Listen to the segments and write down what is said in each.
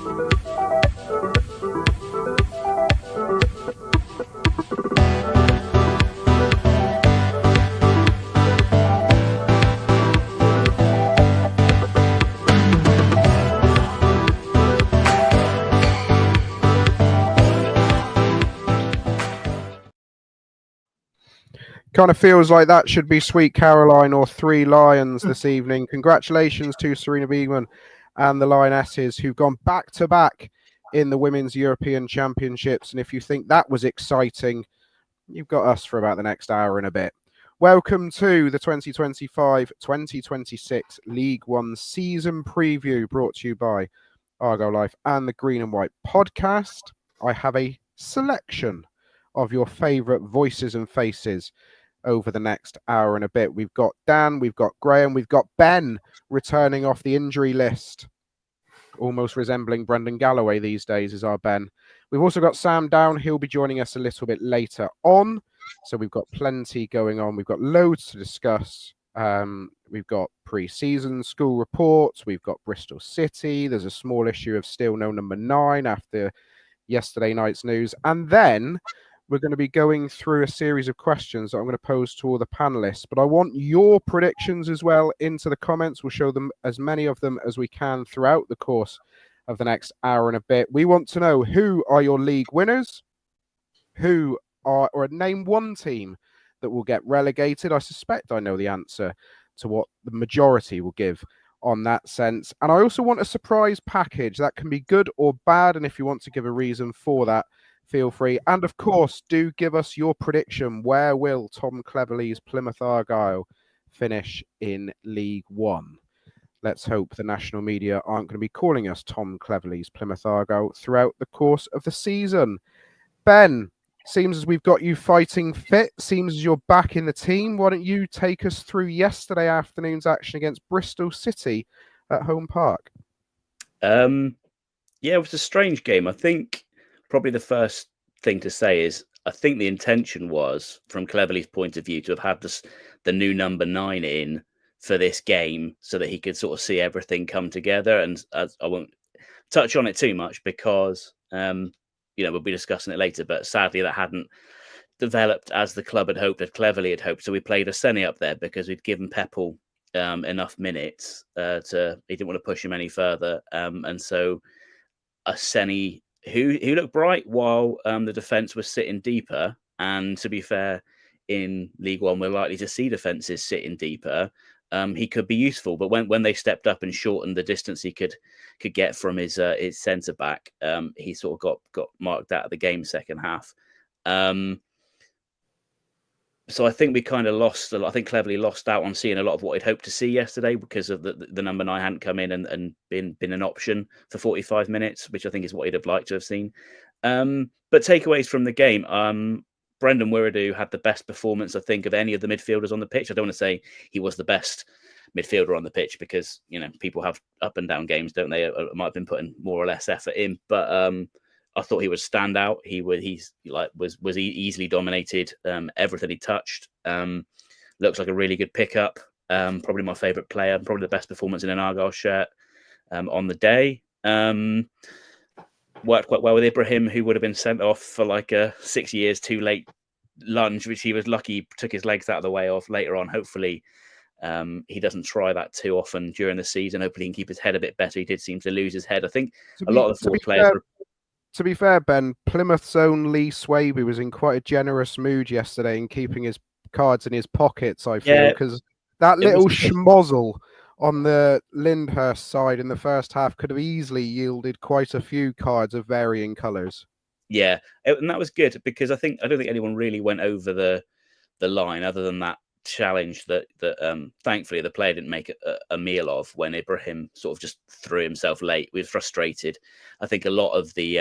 Kind of feels like that should be Sweet Caroline or Three Lions this evening. Congratulations to Serena Biegman and the Lionesses, who've gone back-to-back in the Women's European Championships. And if you think that was exciting, you've got us for about the next hour and a bit. Welcome to the 2025-2026 League One season preview, brought to you by Argyle Life and the Green and White podcast. I have a selection of your favourite voices and faces over the next hour and a bit. We've got Dan, we've got Graham, we've got Ben returning off the injury list. Almost resembling Brendan Galloway these days is our Ben. We've also got Sam Down. He'll be joining us a little bit later on. So we've got plenty going on. We've got loads to discuss. We've got pre-season school reports. We've got Bristol City. There's a small issue of still no number 9 after yesterday night's news. And then we're going to be going through a series of questions that I'm going to pose to all the panelists, but I want your predictions as well into the comments. We'll show them, as many of them as we can, throughout the course of the next hour and a bit. We want to know, who are your league winners? Or name one team that will get relegated. I suspect I know the answer to what the majority will give on that sense. And I also want a surprise package that can be good or bad. And if you want to give a reason for that, feel free. And of course, do give us your prediction. Where will Tom Cleverley's Plymouth Argyle finish in League One? Let's hope the national media aren't going to be calling us Tom Cleverley's Plymouth Argyle throughout the course of the season. Ben, seems as we've got you fighting fit. Seems as you're back in the team. Why don't you take us through yesterday afternoon's action against Bristol City at Home Park? Yeah, it was a strange game. I think probably the first thing to say is I think the intention was, from Cleverley's point of view, to have had the new number 9 in for this game so that he could sort of see everything come together. And I won't touch on it too much because, we'll be discussing it later. But sadly, that hadn't developed as the club had hoped, as Cleverley had hoped. So we played a Senny up there because we'd given Peppel enough minutes he didn't want to push him any further. And so a Senny who looked bright while the defence was sitting deeper. And to be fair, in League One, we're likely to see defences sitting deeper. He could be useful, but when they stepped up and shortened the distance he could get from his centre back, he sort of got marked out of the game second half. So I think we kind of lost a lot. I think Cleverley lost out on seeing a lot of what he'd hoped to see yesterday because of the number 9 hadn't come in and been an option for 45 minutes, which I think is what he'd have liked to have seen. But takeaways from the game, Brendan Wiredu had the best performance, I think, of any of the midfielders on the pitch. I don't want to say he was the best midfielder on the pitch because, people have up and down games, don't they? Might have been putting more or less effort in, but I thought he would stand out. He was easily dominated. Everything he touched looks like a really good pickup. Probably my favourite player. Probably the best performance in an Argyle shirt on the day. Worked quite well with Ibrahim, who would have been sent off for like a 6 years too late lunge, which he was lucky took his legs out of the way of later on. Hopefully, he doesn't try that too often during the season. Hopefully, he can keep his head a bit better. He did seem to lose his head. I think a lot of the forward players. To be fair, Ben, Plymouth's own Lee Swaby was in quite a generous mood yesterday in keeping his cards in his pockets, I feel, because that little schmozzle on the Lyndhurst side in the first half could have easily yielded quite a few cards of varying colours. Yeah, and that was good because I don't think anyone really went over the line other than that challenge that thankfully the player didn't make a meal of when Ibrahim sort of just threw himself late. We were frustrated. I think a lot of the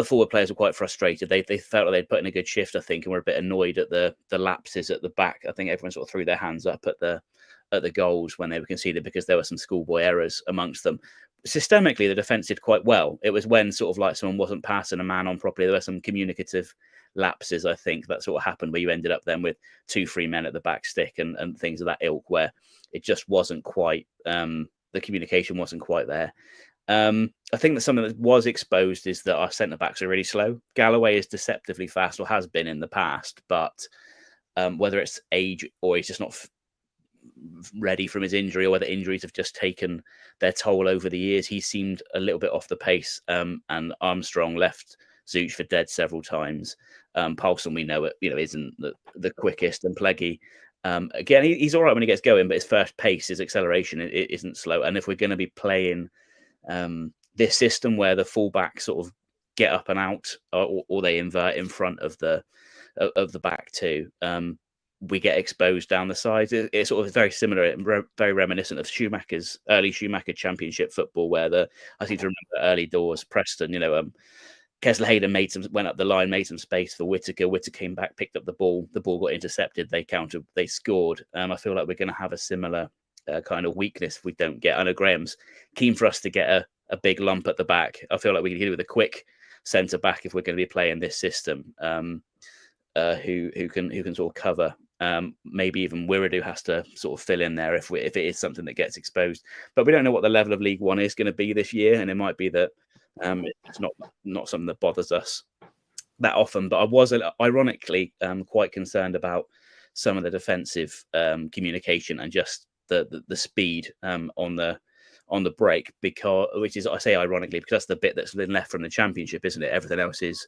forward players were quite frustrated. They felt like they'd put in a good shift, I think, and were a bit annoyed at the lapses at the back. I think everyone sort of threw their hands up at the goals when they were conceded because there were some schoolboy errors amongst them. Systemically, the defence did quite well. It was when sort of like someone wasn't passing a man on properly. There were some communicative lapses, I think, that sort of happened where you ended up then with 2 free men at the back stick and things of that ilk where it just wasn't quite, the communication wasn't quite there. I think that something that was exposed is that our centre backs are really slow. Galloway is deceptively fast, or has been in the past, but whether it's age or he's just not ready from his injury, or whether injuries have just taken their toll over the years, he seemed a little bit off the pace. And Armstrong left Zooch for dead several times. Paulson, we know it, isn't the quickest, and Pleggy. Again, he's all right when he gets going, but his first pace, his acceleration, it isn't slow. And if we're going to be playing this system where the fullback sort of get up and out, or they invert in front of the back two, we get exposed down the sides. It's sort of very similar and very reminiscent of early Schumacher Championship football, where I seem to remember early doors Preston. Kessler Hayden went up the line, made some space for Whittaker. Whittaker came back, picked up the ball. The ball got intercepted. They countered. They scored. I feel like we're going to have a similar kind of weakness if we don't get. I know Graham's keen for us to get a big lump at the back. I feel like we can hit it with a quick centre back if we're going to be playing this system. Who can sort of cover. Maybe even Wiredu has to sort of fill in there if it is something that gets exposed. But we don't know what the level of League One is going to be this year, and it might be that it's not something that bothers us that often. But I was ironically quite concerned about some of the defensive communication and just the speed on the break, which is, I say ironically, because that's the bit that's been left from the Championship, isn't it? Everything else is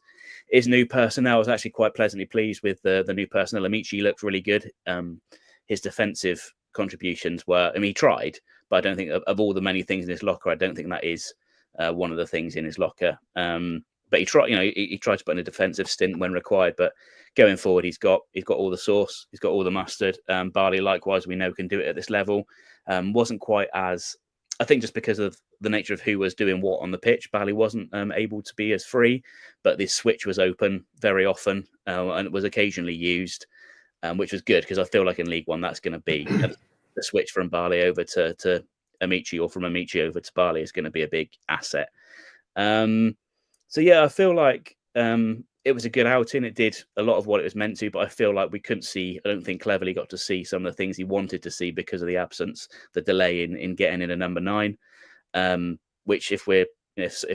new personnel. I was actually quite pleasantly pleased with the new personnel. Amici looked really good. His defensive contributions were, he tried, but I don't think of all the many things in his locker, I don't think that is one of the things in his locker. But he tried, he tried to put in a defensive stint when required. But going forward, he's got all the sauce, he's got all the mustard. Barley, likewise, we know can do it at this level. Wasn't quite as, I think, just because of the nature of who was doing what on the pitch, Barley wasn't able to be as free, but this switch was open very often, and it was occasionally used, which was good, because I feel like in League One that's going to be the switch from Barley over to Amici, or from Amici over to Barley, is going to be a big asset. So yeah, I feel like it was a good outing. It did a lot of what it was meant to, but I feel like we couldn't see, I don't think Cleverley got to see some of the things he wanted to see because of the absence, the delay in getting in a number 9, which if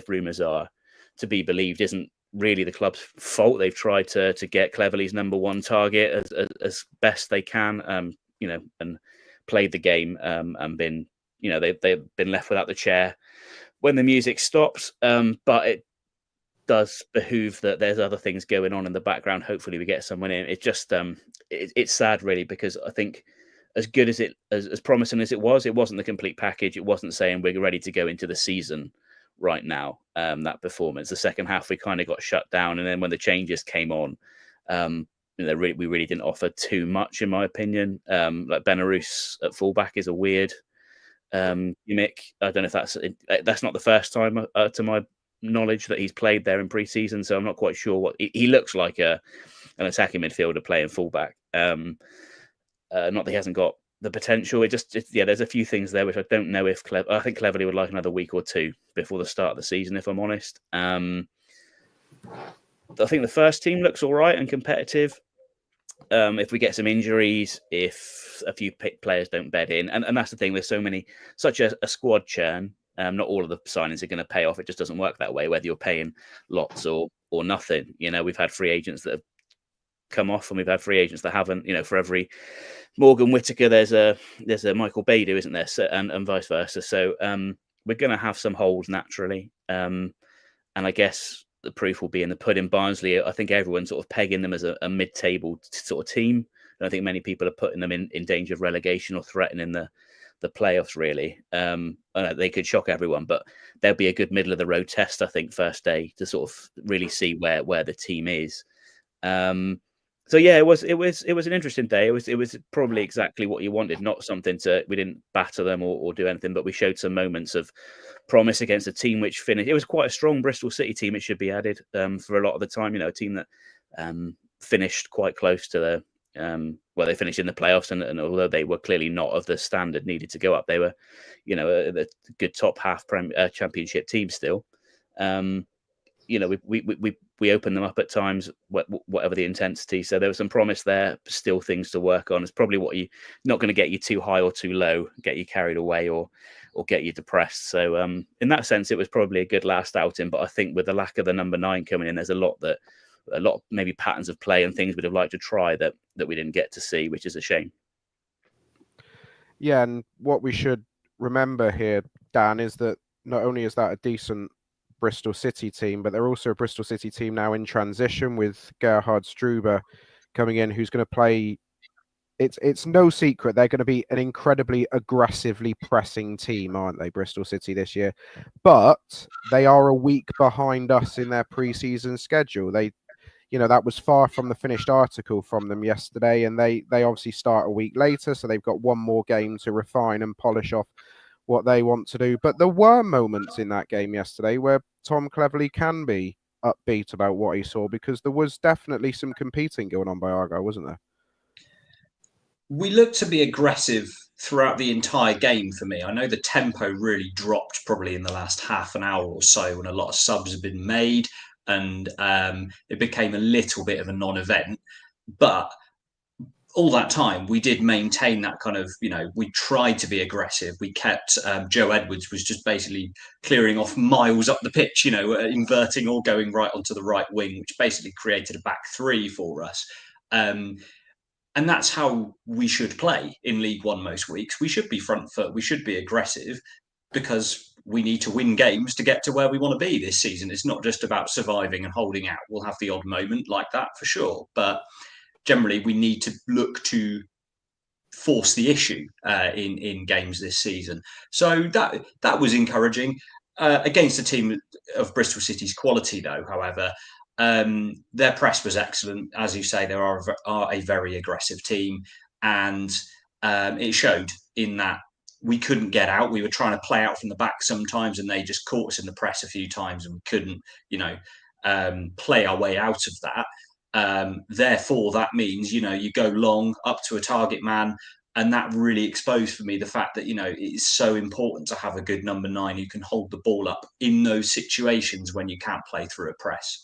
rumours are to be believed, isn't really the club's fault. They've tried to get Cleverley's number 1 target as best they can, and played the game, and been, they've been left without the chair when the music stopped. But it does behoove that there's other things going on in the background. Hopefully we get someone in. It's just it's sad, really, because I think as good as as promising as it wasn't the complete package. It wasn't saying we're ready to go into the season right now. That performance, the second half, we kind of got shut down, and then when the changes came on, we really didn't offer too much, in my opinion. Like Benarouz at fullback is a weird gimmick. I don't know if that's not the first time, to my knowledge, that he's played there in pre-season, so I'm not quite sure what he looks like. An attacking midfielder playing fullback. Not that he hasn't got the potential. There's a few things there which I don't know if I think Cleverley would like another week or two before the start of the season, if I'm honest. I think the first team looks all right and competitive. If we get some injuries, if a few players don't bed in, and that's the thing, there's such a squad churn. Not all of the signings are going to pay off. It just doesn't work that way, whether you're paying lots or nothing. We've had free agents that have come off, and we've had free agents that haven't. For every Morgan Whittaker, there's a Michael Bader, isn't there? So, and vice versa. So we're going to have some holes naturally. And I guess the proof will be in the pudding. Barnsley, I think everyone's sort of pegging them as a mid-table sort of team. I don't think many people are putting them in danger of relegation or threatening the playoffs, really. They could shock everyone, but there'll be a good middle of the road test, I think, first day, to sort of really see where the team is. So yeah, it was an interesting day. It was probably exactly what you wanted. Not something we didn't batter them or do anything, but we showed some moments of promise against a team which finished. It was quite a strong Bristol City team, it should be added, for a lot of the time. A team that finished quite close to they finished in the playoffs, and although they were clearly not of the standard needed to go up, they were, a good top half Championship team still. We opened them up at times, whatever the intensity. So there was some promise there, still things to work on. It's probably not going to get you too high or too low, get you carried away or get you depressed. So in that sense, it was probably a good last outing. But I think with the lack of the number 9 coming in, there's a lot maybe patterns of play and things we'd have liked to try that we didn't get to see, which is a shame. Yeah, and what we should remember here, Dan, is that not only is that a decent Bristol City team, but they're also a Bristol City team now in transition with Gerhard Struber coming in, who's going to play. It's no secret they're going to be an incredibly aggressively pressing team, aren't they, Bristol City this year? But they are a week behind us in their pre-season schedule. That was far from the finished article from them yesterday, and they obviously start a week later, so they've got one more game to refine and polish off what they want to do. But there were moments in that game yesterday where Tom Cleverley can be upbeat about what he saw, because there was definitely some competing going on by Argyle, wasn't there? We looked to be aggressive throughout the entire game for me. I know the tempo really dropped probably in the last half an hour or so when a lot of subs have been made, and it became a little bit of a non-event. But all that time, we did maintain that kind of, we tried to be aggressive. We kept Joe Edwards was just basically clearing off miles up the pitch, inverting or going right onto the right wing, which basically created a back three for us. And that's how we should play in League One most weeks. We should be front foot. We should be aggressive, because we need to win games to get to where we want to be this season. It's not just about surviving and holding out. We'll have the odd moment like that for sure. But generally, we need to look to force the issue in games this season. So that was encouraging. Against a team of Bristol City's quality, though, however, their press was excellent. As you say, they are a very aggressive team, and it showed in that we couldn't get out. We were trying to play out from the back sometimes, and they just caught us in the press a few times, and we couldn't, play our way out of that. Therefore, that means, you go long up to a target man, and that really exposed for me the fact that, it is so important to have a good number 9 who can hold the ball up in those situations when you can't play through a press.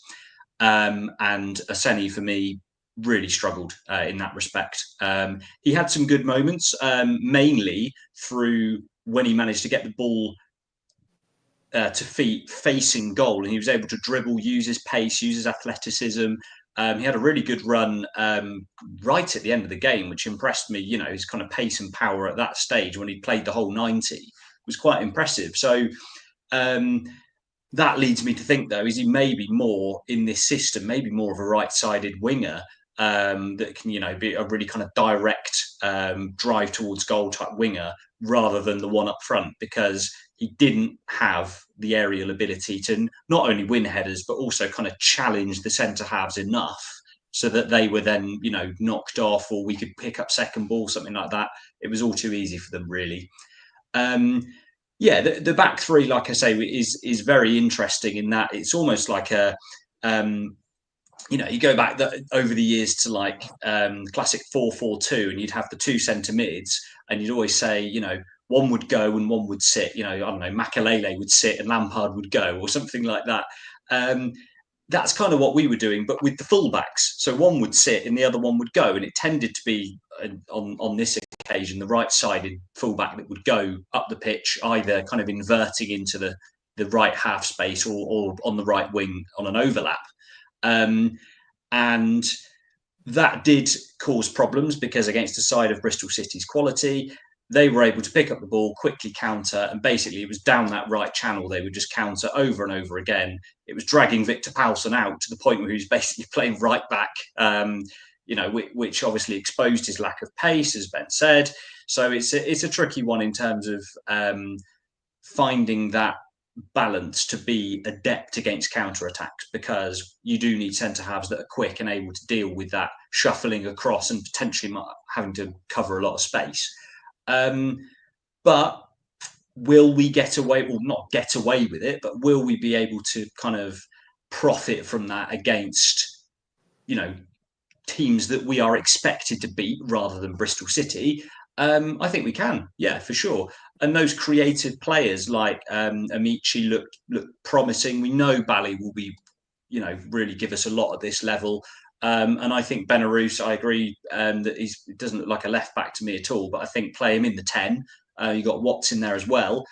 And Aseni, for me, really struggled in that respect. He had some good moments, mainly through when he managed to get the ball to feet facing goal, and he was able to dribble, use his pace, use his athleticism. He had a really good run right at the end of the game, which impressed me. His kind of pace and power at that stage when he played the whole 90 was quite impressive. So that leads me to think, though, is he maybe more in this system, maybe more of a right-sided winger that can, be a really kind of direct drive towards goal type winger rather than the one up front, because he didn't have the aerial ability to not only win headers, but also kind of challenge the centre halves enough so that they were then, knocked off, or we could pick up second ball, something like that. It was all too easy for them, really. The back three, like I say, is very interesting in that it's almost like a, you go back over the years to like classic 4-4-2, and you'd have the two centre mids, and you'd always say, one would go and one would sit. I don't know, Makelele would sit and Lampard would go, or something like that. That's kind of what we were doing, but with the fullbacks. So one would sit and the other one would go, and it tended to be on this occasion the right-sided fullback that would go up the pitch, either kind of inverting into the right half space or on the right wing on an overlap. And that did cause problems, because against a side of Bristol City's quality, they were able to pick up the ball, quickly counter, and basically it was down that right channel. They would just counter over and over again. It was dragging Victor Paulson out to the point where he was basically playing right back, which obviously exposed his lack of pace, as Ben said. So it's a tricky one in terms of finding that balance to be adept against counter-attacks, because you do need centre-halves that are quick and able to deal with that shuffling across and potentially having to cover a lot of space. But will we get away, or not get away with it, but will we be able to kind of profit from that against, teams that we are expected to beat rather than Bristol City? I think we can, yeah, for sure. And those creative players like Amici look promising. We know Bally will be, really give us a lot at this level. And I think Benarous, I agree that he doesn't look like a left back to me at all, but I think play him in the 10. You got Watts in there as well.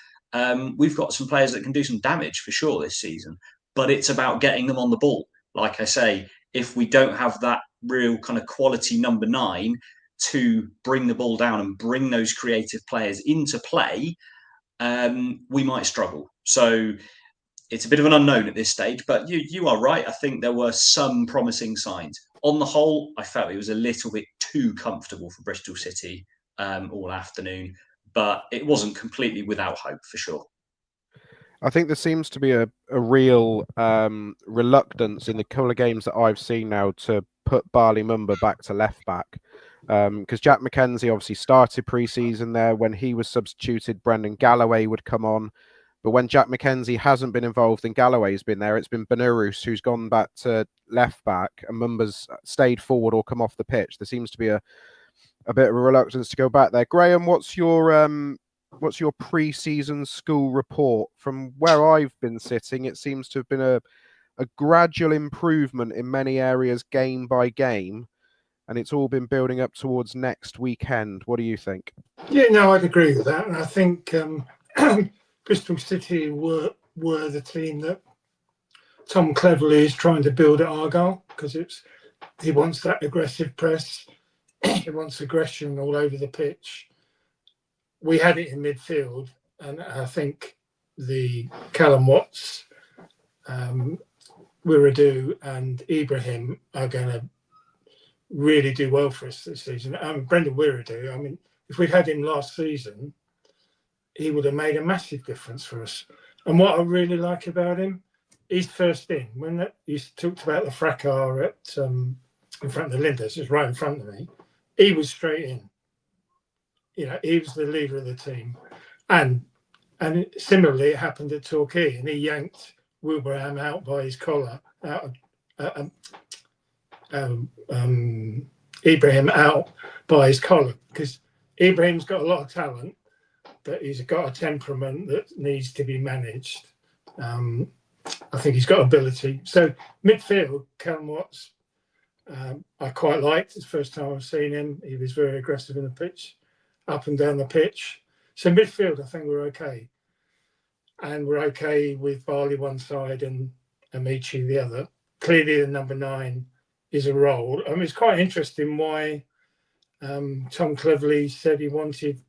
we've got some players that can do some damage for sure this season, but it's about getting them on the ball. Like I say, if we don't have that real kind of quality number 9 to bring the ball down and bring those creative players into play, we might struggle. So it's a bit of an unknown at this stage, but you are right. I think there were some promising signs. On the whole, I felt it was a little bit too comfortable for Bristol City all afternoon, but it wasn't completely without hope for sure. I think there seems to be a real reluctance in the couple of games that I've seen now to put Barley Mumba back to left back. Because Jack McKenzie obviously started pre-season there. When he was substituted, Brendan Galloway would come on. But when Jack McKenzie hasn't been involved and Galloway's been there, it's been Benurus who's gone back to left back and Mumba's stayed forward or come off the pitch. There seems to be a bit of a reluctance to go back there. Graham, what's your pre-season school report? From where I've been sitting, it seems to have been a gradual improvement in many areas game by game, and it's all been building up towards next weekend. What do you think? Yeah, no, I'd agree with that. And I think Bristol City were the team that Tom Cleverley is trying to build at Argyle, because he wants that aggressive press. He wants aggression all over the pitch. We had it in midfield, and I think the Callum Watts, Wiradou and Ibrahim are going to really do well for us this season. Brendan Wiradou, I mean, if we'd had him last season, he would have made a massive difference for us. And what I really like about him, he's first in. When you talked about the fracas at in front of the Linders, it's right in front of me, he was straight in. You know, he was the leader of the team. And similarly, it happened at Torquay, and he yanked Wilbraham out by his collar, Ibrahim out by his collar, because Ibrahim's got a lot of talent, but he's got a temperament that needs to be managed. I think he's got ability. So midfield, Callum Watts, I quite liked. It's the first time I've seen him. He was very aggressive in the pitch, up and down the pitch. So midfield, I think we're okay. And we're okay with Barley one side and Amici the other. Clearly the number 9 is a role. I mean, it's quite interesting why Tom Cleverley said he wanted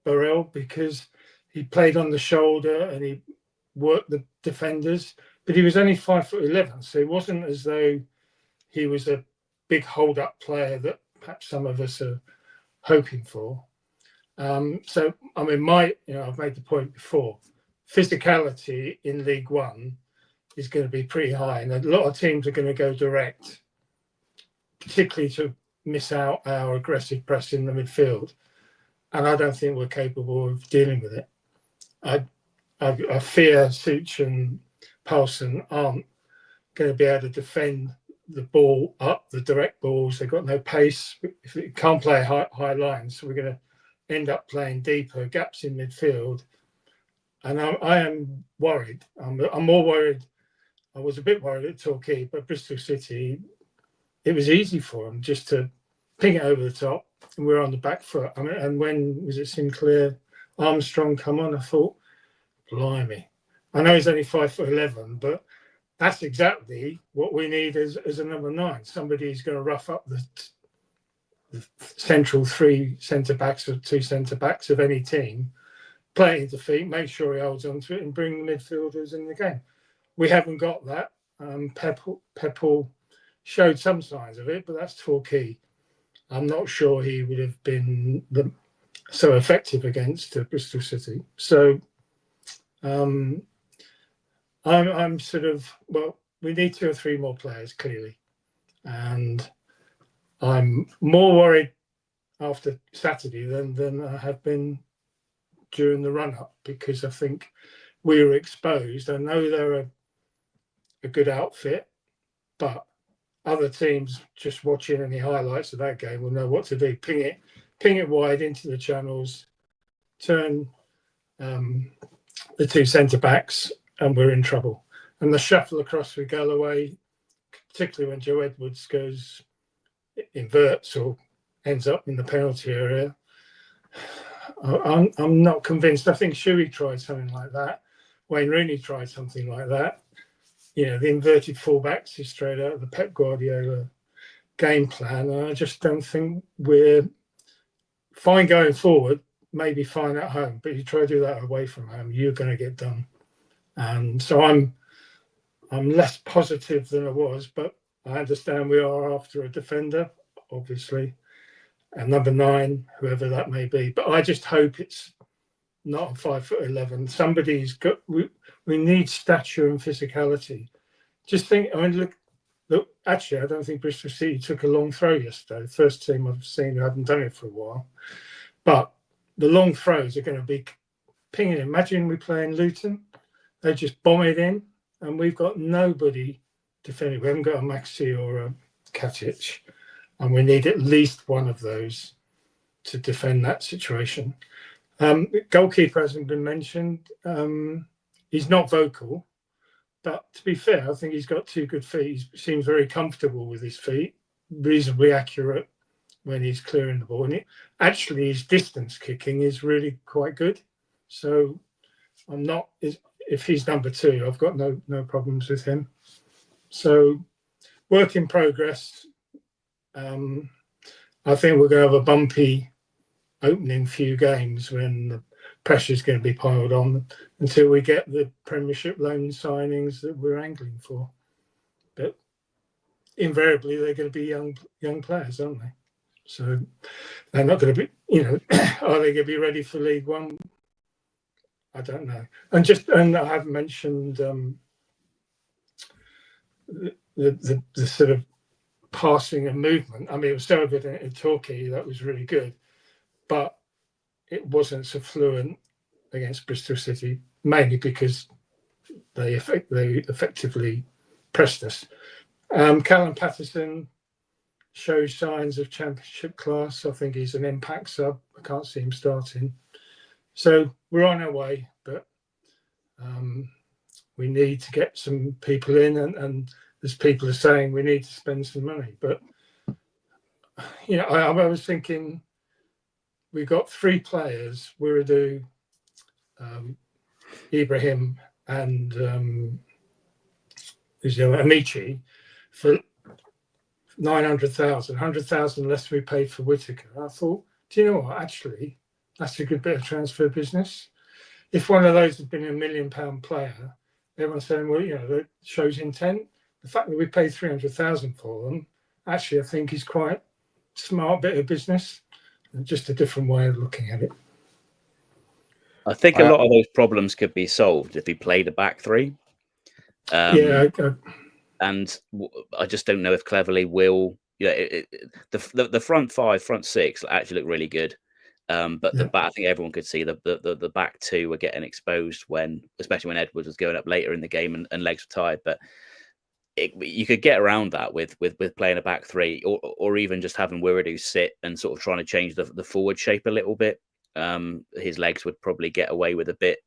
Burrell, because he played on the shoulder and he worked the defenders, but he was only 5'11", so it wasn't as though he was a big hold-up player that perhaps some of us are hoping for. So, I mean, I've made the point before, physicality in League One is going to be pretty high, and a lot of teams are going to go direct, particularly to miss out our aggressive press in the midfield. And I don't think we're capable of dealing with it. I fear Such and Paulson aren't going to be able to defend the ball up, the direct balls. They've got no pace. If we can't play high lines, so we're going to end up playing deeper gaps in midfield. And I am worried. I'm more worried. I was a bit worried at Torquay, but Bristol City, it was easy for them just to ping it over the top, and we're on the back foot. I mean, and when was it Sinclair Armstrong come on? I thought, blimey. I know he's only 5'11", but that's exactly what we need as a number 9. Somebody who's going to rough up the central 3 centre-backs or 2 centre-backs of any team, play it into feet, make sure he holds on to it, and bring the midfielders in the game. We haven't got that. Peppel showed some signs of it, but that's Torquay. I'm not sure he would have been so effective against Bristol City. So I'm sort of, well, we need 2 or 3 more players, clearly. And I'm more worried after Saturday than I have been during the run-up, because I think we were exposed. I know they're a good outfit, but other teams just watching any highlights of that game will know what to do. Ping it wide into the channels, turn the 2 centre-backs, and we're in trouble. And the shuffle across with Galloway, particularly when Joe Edwards inverts or ends up in the penalty area, I'm not convinced. I think Shuey tried something like that. Wayne Rooney tried something like that. The inverted fullbacks is straight out of the Pep Guardiola game plan. And I just don't think we're fine going forward, maybe fine at home. But if you try to do that away from home, you're going to get done. And so I'm less positive than I was, but I understand we are after a defender, obviously, and number 9, whoever that may be. But I just hope it's not a 5'11". Somebody's got. We need stature and physicality. Just think. I mean, look. Actually, I don't think Bristol City took a long throw yesterday. The first team I've seen who haven't done it for a while. But the long throws are going to be pinging. Imagine we play in Luton. They just bomb it in, and we've got nobody defending. We haven't got a Maxi or a Katic, and we need at least one of those to defend that situation. Goalkeeper hasn't been mentioned. He's not vocal, but to be fair, I think he's got 2 good feet. He seems very comfortable with his feet, reasonably accurate when he's clearing the ball. And actually, his distance kicking is really quite good. So I'm not. If he's number 2, I've got no problems with him. So work in progress. I think we're going to have a bumpy opening few games when the pressure's going to be piled on until we get the Premiership loan signings that we're angling for. But invariably, they're going to be young players, aren't they? So they're not going to be, are they going to be ready for League One? I don't know. And I haven't mentioned the sort of passing and movement. I mean, it was so evident in Torquay, that was really good, but it wasn't so fluent against Bristol City, mainly because they effectively pressed us. Callum Patterson shows signs of championship class. I think he's an impact sub. I can't see him starting. So we're on our way, but we need to get some people in, and as people are saying, we need to spend some money. But I was thinking, we've got 3 players: Wiradou, Ibrahim, and Amici, for 900,000, 100,000 less we paid for Whittaker. I thought, do you know what? Actually, that's a good bit of transfer business. If one of those had been £1 million player, everyone's saying, well, that shows intent. The fact that we paid 300,000 for them, actually, I think is quite smart bit of business. Just a different way of looking at it. I think a lot of those problems could be solved if he played a back 3. And I just don't know if Cleverley will. The front 5, front 6 actually look really good. But the back, I think everyone could see the back 2 were getting exposed especially when Edwards was going up later in the game and legs were tired. But you could get around that with playing a back 3, or even just having Wiradou sit and sort of trying to change the forward shape a little bit. His legs would probably get away with a bit.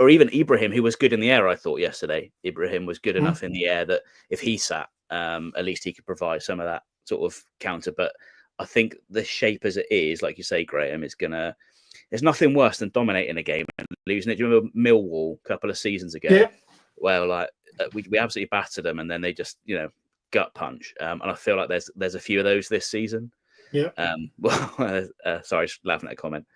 Or even Ibrahim, who was good in the air, I thought yesterday. Ibrahim was good enough in the air that if he sat, at least he could provide some of that sort of counter. But I think the shape as it is, like you say, Graham, there's nothing worse than dominating a game and losing it. Do you remember Millwall a couple of seasons ago? Yeah. Well, we absolutely battered them, and then they just, gut punch. And I feel like there's a few of those this season. Yeah. Sorry, laughing at a comment.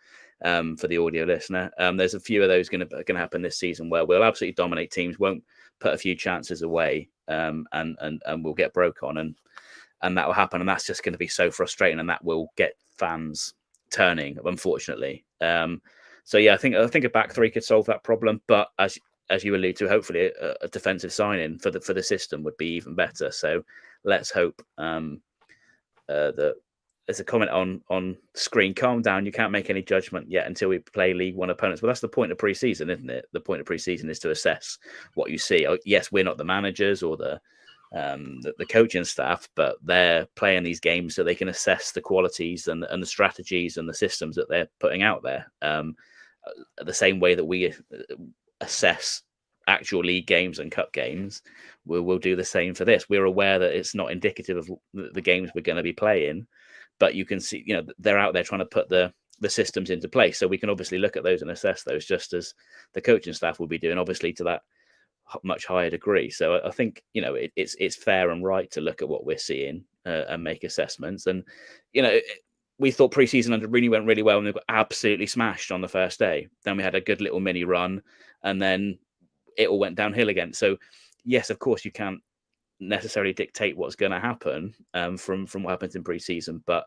For the audio listener, there's a few of those going to happen this season where we'll absolutely dominate teams, won't put a few chances away, and we'll get broke on, and that will happen, and that's just going to be so frustrating, and that will get fans turning, unfortunately. So yeah, I think a back 3 could solve that problem, but as you allude to, hopefully a defensive sign-in for the system would be even better. So let's hope that. There's a comment on screen. Calm down. You can't make any judgment yet until we play League One opponents. Well, that's the point of pre-season, isn't it? The point of pre-season is to assess what you see. Yes, we're not the managers or the coaching staff, but they're playing these games so they can assess the qualities and the strategies and the systems that they're putting out there. The same way that we assess actual league games and cup games, we'll do the same for this. We're aware that it's not indicative of the games we're going to be playing. But you can see, they're out there trying to put the the systems into place. So we can obviously look at those and assess those, just as the coaching staff will be doing, obviously to that much higher degree. So I think, you know, it's fair and right to look at what we're seeing and make assessments. And, you know, we thought pre-season went really well, and we got absolutely smashed on the first day. Then we had a good little mini run, and then it all went downhill again. So yes, of course, you can't necessarily dictate what's going to happen from what happens in pre-season, but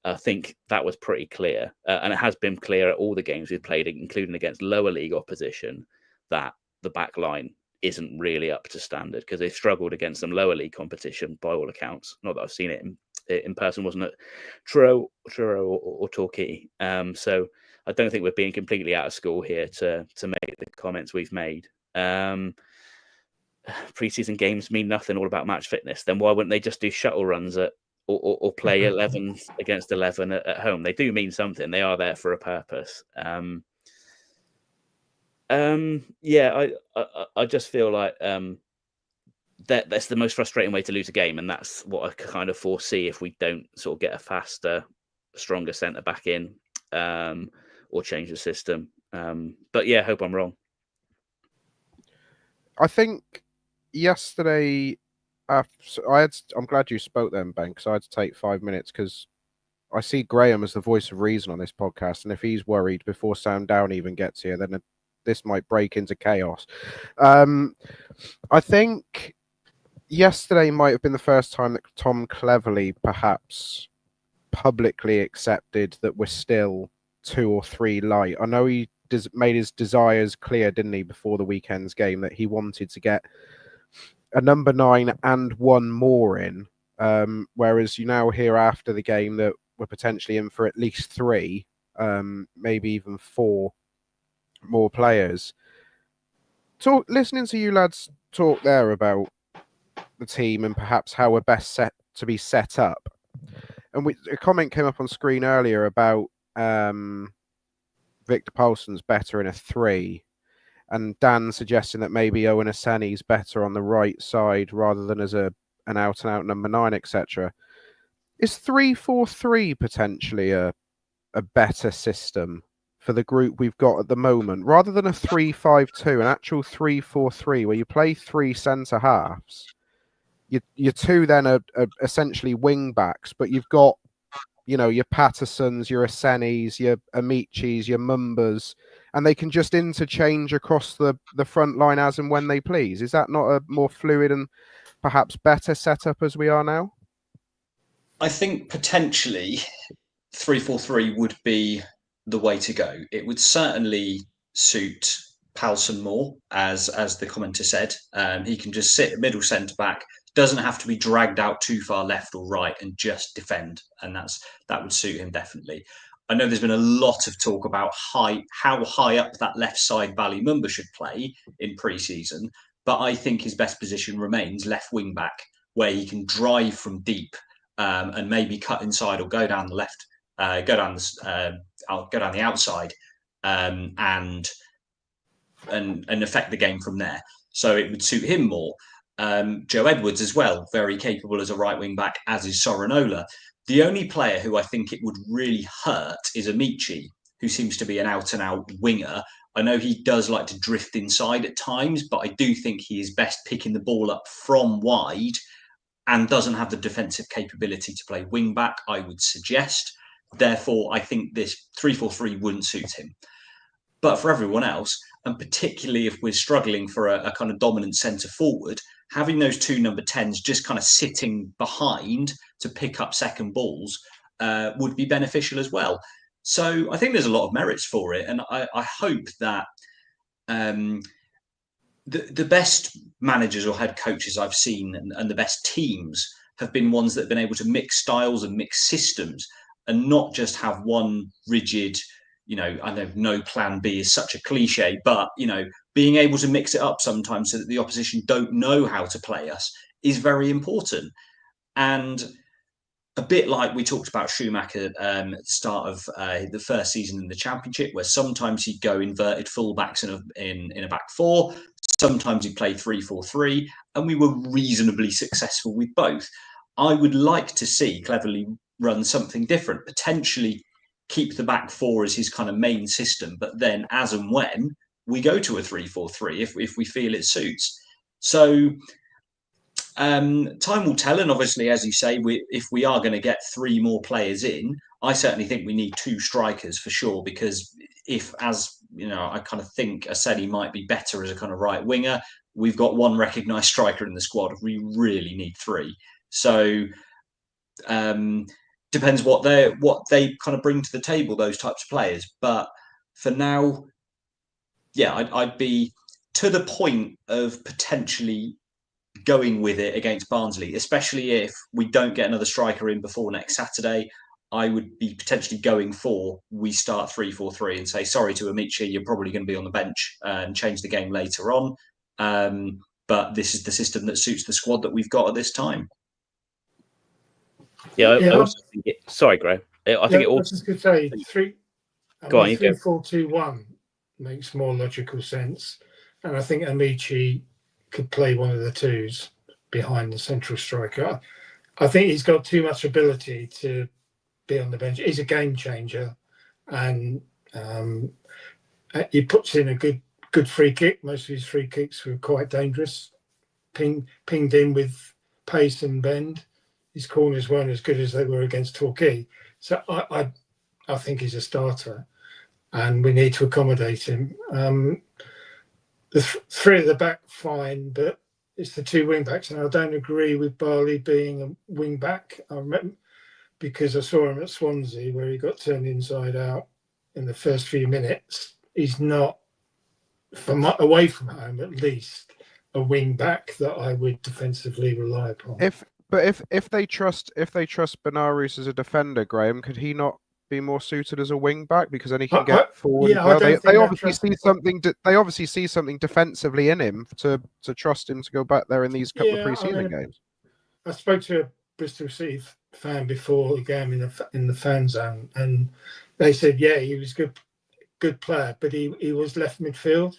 I think that was pretty clear, and it has been clear at all the games we've played, including against lower league opposition, that the back line isn't really up to standard, because they've struggled against some lower league competition by all accounts. Not that I've seen it in person, wasn't it? Truro or Torquay. So I don't think we're being completely out of school here to make the comments we've made. Pre-season games mean nothing, all about match fitness. Then why wouldn't they just do shuttle runs or play 11 against 11 at home? They do mean something. They are there for a purpose. Yeah, I just feel like that's the most frustrating way to lose a game, and that's what I kind of foresee if we don't sort of get a faster, stronger centre back in, or change the system. But yeah, I hope I'm wrong. I think yesterday, I'm glad you spoke then, Ben, because I had to take 5 minutes, because I see Graham as the voice of reason on this podcast, and if he's worried before Sam Down even gets here, then this might break into chaos. I think yesterday might have been the first time that Tom Cleverley perhaps publicly accepted that we're still 2 or 3 light. I know he made his desires clear, didn't he, before the weekend's game, that he wanted to get a number 9 and one more in, whereas you now hear after the game that we're potentially in for at least 3, maybe even 4 more players. Listening to you lads talk there about the team and perhaps how we're best set to be set up, and a comment came up on screen earlier about Victor Paulson's better in a 3, and Dan suggesting that maybe Owen Aseni's better on the right side rather than as an out-and-out number 9, etc. Is 3-4-3 potentially a better system for the group we've got at the moment, rather than a 3-5-2, an actual 3-4-3 where you play 3 centre halves? Your 2 then are essentially wing backs, but you've got, you know, your Pattersons, your Asenis, your Amichis, your Mumbas, and they can just interchange across the front line as and when they please. Is that not a more fluid and perhaps better setup as we are now? I think potentially 3-4-3 would be the way to go. It would certainly suit Paulson more, as the commenter said. He can just sit middle centre back, doesn't have to be dragged out too far left or right, and just defend, and that would suit him definitely. I know there's been a lot of talk about how high up that left side Bali Mumba should play in pre-season, but I think his best position remains left wing back, where he can drive from deep and maybe cut inside or go down the left, go down the outside, and affect the game from there. So it would suit him more. Joe Edwards as well, very capable as a right wing back, as is Sorinola. The only player who I think it would really hurt is Amici, who seems to be an out-and-out winger. I know he does like to drift inside at times, but I do think he is best picking the ball up from wide and doesn't have the defensive capability to play wing back, I would suggest. Therefore, I think this 3-4-3 wouldn't suit him. But for everyone else, and particularly if we're struggling for a kind of dominant centre forward, having those 2 number 10s just kind of sitting behind to pick up second balls would be beneficial as well. So I think there's a lot of merits for it. And I hope that the best managers or head coaches I've seen and the best teams have been ones that have been able to mix styles and mix systems and not just have one rigid, you know, I know no plan B is such a cliche, but, you know, being able to mix it up sometimes so that the opposition don't know how to play us is very important. And a bit like we talked about Schumacher at the start of the first season in the Championship, where sometimes he'd go inverted fullbacks in a back 4, sometimes he'd play 3-4-3, and we were reasonably successful with both. I would like to see Cleverley run something different, potentially keep the back four as his kind of main system, but then as and when we go to a 3-4-3 if we feel it suits. So time will tell, and obviously, as you say, if we are going to get 3 more players in, I certainly think we need 2 strikers for sure. Because if, as you know, I kind of think Aseli might be better as a kind of right winger, we've got 1 recognised striker in the squad. We really need 3. So depends what they kind of bring to the table, those types of players. But for now, yeah, I'd be to the point of potentially going with it against Barnsley, especially if we don't get another striker in before next Saturday. I would be potentially going for we start 3-4-3 and say sorry to Amici, you're probably going to be on the bench and change the game later on. But this is the system that suits the squad that we've got at this time. Yeah, I also think sorry, Graham. I think it also. I was just going to say 3-4-2-1 makes more logical sense, and I think Amici could play one of the twos behind the central striker. I think he's got too much ability to be on the bench. He's a game changer, and he puts in a good free kick. Most of his free kicks were quite dangerous, pinged in with pace and bend. His corners weren't as good as they were against Torquay. So I think he's a starter, and we need to accommodate him. The 3 at the back, fine, but it's the 2 wing backs, and I don't agree with Barley being a wing back. I remember because I saw him at Swansea where he got turned inside out in the first few minutes. He's not, away from home at least, a wing back that I would defensively rely upon. If they trust Benarus as a defender, Graham, could he not be more suited as a wing back, because then he can get forward? Yeah, they obviously see something. They obviously see something defensively in him to trust him to go back there in these couple of pre-season games. I spoke to a Bristol City fan before the game in the fan zone, and they said, yeah, he was good player, but he was left midfield,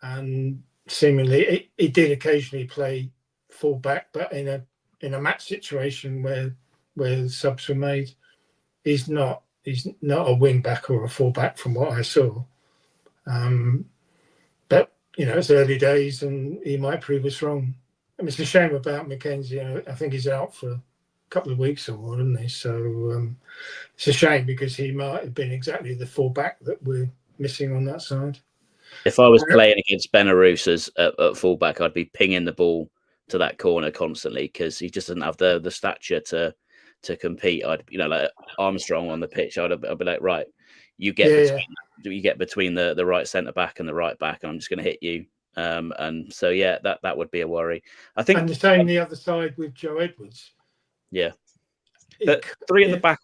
and seemingly he did occasionally play full back, but in a match situation where subs were made, he's not a wing back or a full back from what I saw. But it's early days, and he might prove us wrong. I mean, it's a shame about Mackenzie. I think he's out for a couple of weeks or more, isn't he? So it's a shame, because he might have been exactly the full back that we're missing on that side. If I was playing against Benarus at fullback, I'd be pinging the ball to that corner constantly, because he just doesn't have the stature to compete. I'd like Armstrong on the pitch. I'd be like, right, you get between the right centre back and the right back, and I'm just going to hit you. And so that would be a worry. I think, and the same the other side with Joe Edwards. Yeah, but 3 at the back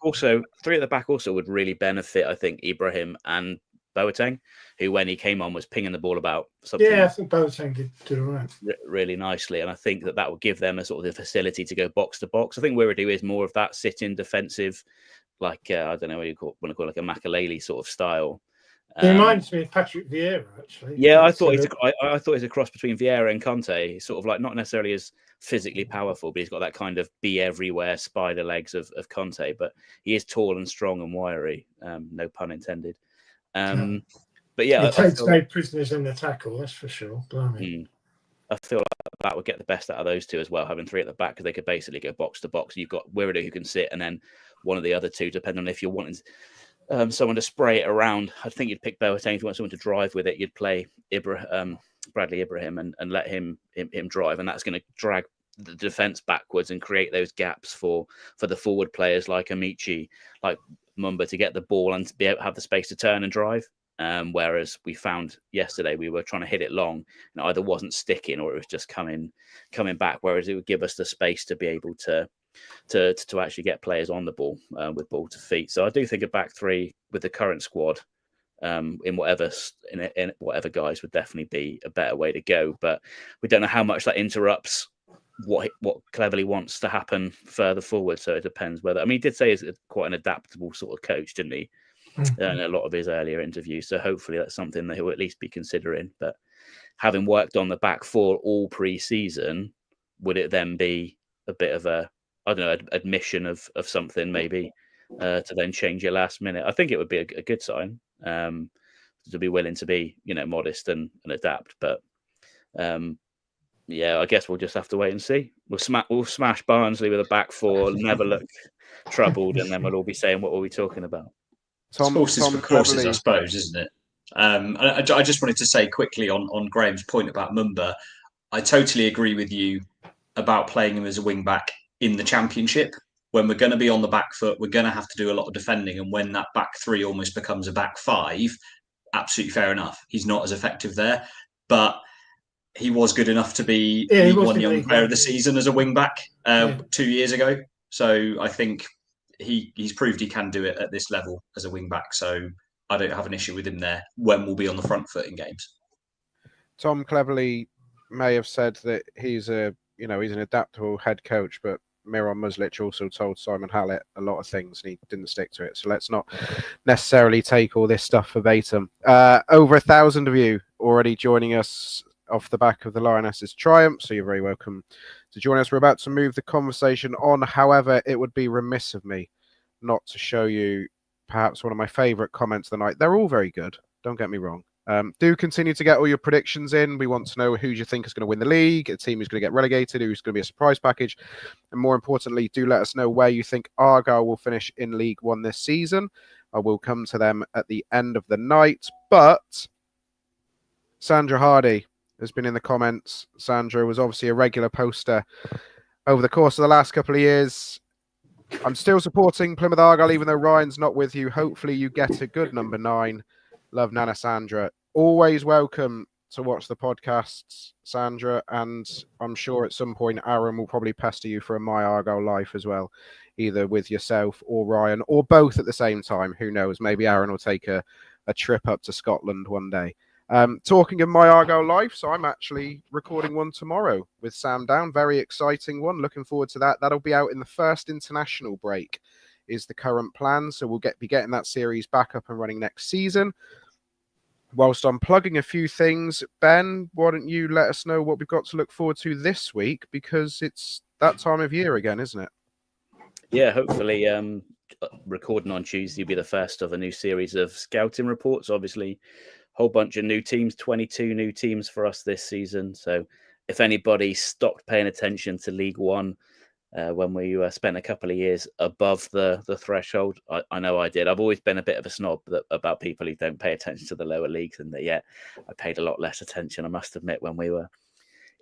also would really benefit, I think, Ibrahim and Boateng, who when he came on was pinging the ball about something. Yeah, I think Boateng did all right, really nicely, and I think that would give them a sort of the facility to go box to box. I think Wiradoo is more of that sit-in defensive, like I don't know what you want to call like a Makaleli sort of style. He reminds me of Patrick Vieira, actually. Yeah, I thought he's a cross between Vieira and Conte. He's sort of like not necessarily as physically powerful, but he's got that kind of be everywhere spider legs of Conte. But he is tall and strong and wiry. No pun intended. But yeah, he takes no prisoners in the tackle, that's for sure. I feel like that would get the best out of those 2 as well, having 3 at the back, because they could basically go box to box. You've got Wiradoo who can sit, and then one of the other 2, depending on if you're wanting someone to spray it around. I think you'd pick Boateng. If you want someone to drive with it, you'd play Bradley Ibrahim and let him drive, and that's going to drag the defence backwards and create those gaps for the forward players like Amici, like Mumba, to get the ball and to be able to have the space to turn and drive. Whereas we found yesterday we were trying to hit it long, and it either wasn't sticking or it was just coming back. Whereas it would give us the space to be able to actually get players on the ball with ball to feet. So I do think a back 3 with the current squad in whatever guys would definitely be a better way to go. But we don't know how much that interrupts what Cleverley wants to happen further forward. So it depends whether. I mean, he did say he's quite an adaptable sort of coach, didn't he? In a lot of his earlier interviews. So hopefully that's something that he'll at least be considering. But having worked on the back 4 all pre-season, would it then be a bit of a, I don't know, admission of something maybe to then change your last minute. I think it would be a good sign to be willing to be, modest and adapt. But yeah, I guess we'll just have to wait and see. We'll smash Barnsley with a back four, never look troubled, and then we'll all be saying, what were we talking about? Horses for courses, I suppose, isn't it? I just wanted to say quickly on Graham's point about Mumba, I totally agree with you about playing him as a wing back in the Championship. When we're going to be on the back foot, we're going to have to do a lot of defending, and when that back three almost becomes a back five, absolutely fair enough. He's not as effective there, but he was good enough to be League One Young Player of the Season as a wing back 2 years ago. So I think he's proved he can do it at this level as a wing back. So I don't have an issue with him there when we'll be on the front foot in games. Tom cleverly may have said that he's an adaptable head coach, but Miran Muslic also told Simon Hallett a lot of things and he didn't stick to it. So let's not necessarily take all this stuff verbatim. Over 1,000 of you already joining us off the back of the Lionesses' triumph, so you're very welcome to join us. We're about to move the conversation on. However, it would be remiss of me not to show you perhaps one of my favourite comments of the night. They're all very good, don't get me wrong. Do continue to get all your predictions in. We want to know who you think is going to win the league, a team who's going to get relegated, who's going to be a surprise package, and more importantly, do let us know where you think Argyle will finish in League One this season. I will come to them at the end of the night. But Sandra Hardy has been in the comments. Sandra was obviously a regular poster over the course of the last couple of years. I'm still supporting Plymouth Argyle, even though Ryan's not with you. Hopefully you get a good number 9. Love, Nana Sandra. Always welcome to watch the podcasts, Sandra. And I'm sure at some point Aaron will probably pester you for a My Argyle Life as well, either with yourself or Ryan, or both at the same time. Who knows? Maybe Aaron will take a trip up to Scotland one day. Talking of My Argyle Life, so I'm actually recording one tomorrow with Sam Down. Very exciting one. Looking forward to that. That'll be out in the first international break is the current plan. So we'll be getting that series back up and running next season. Whilst I'm plugging a few things, Ben, why don't you let us know what we've got to look forward to this week? Because it's that time of year again, isn't it? Yeah, hopefully recording on Tuesday will be the first of a new series of scouting reports. Obviously, whole bunch of new teams, 22 new teams for us this season. So if anybody stopped paying attention to League One when we spent a couple of years above the threshold, I know I did. I've always been a bit of a snob about people who don't pay attention to the lower leagues, and I paid a lot less attention, I must admit, when we were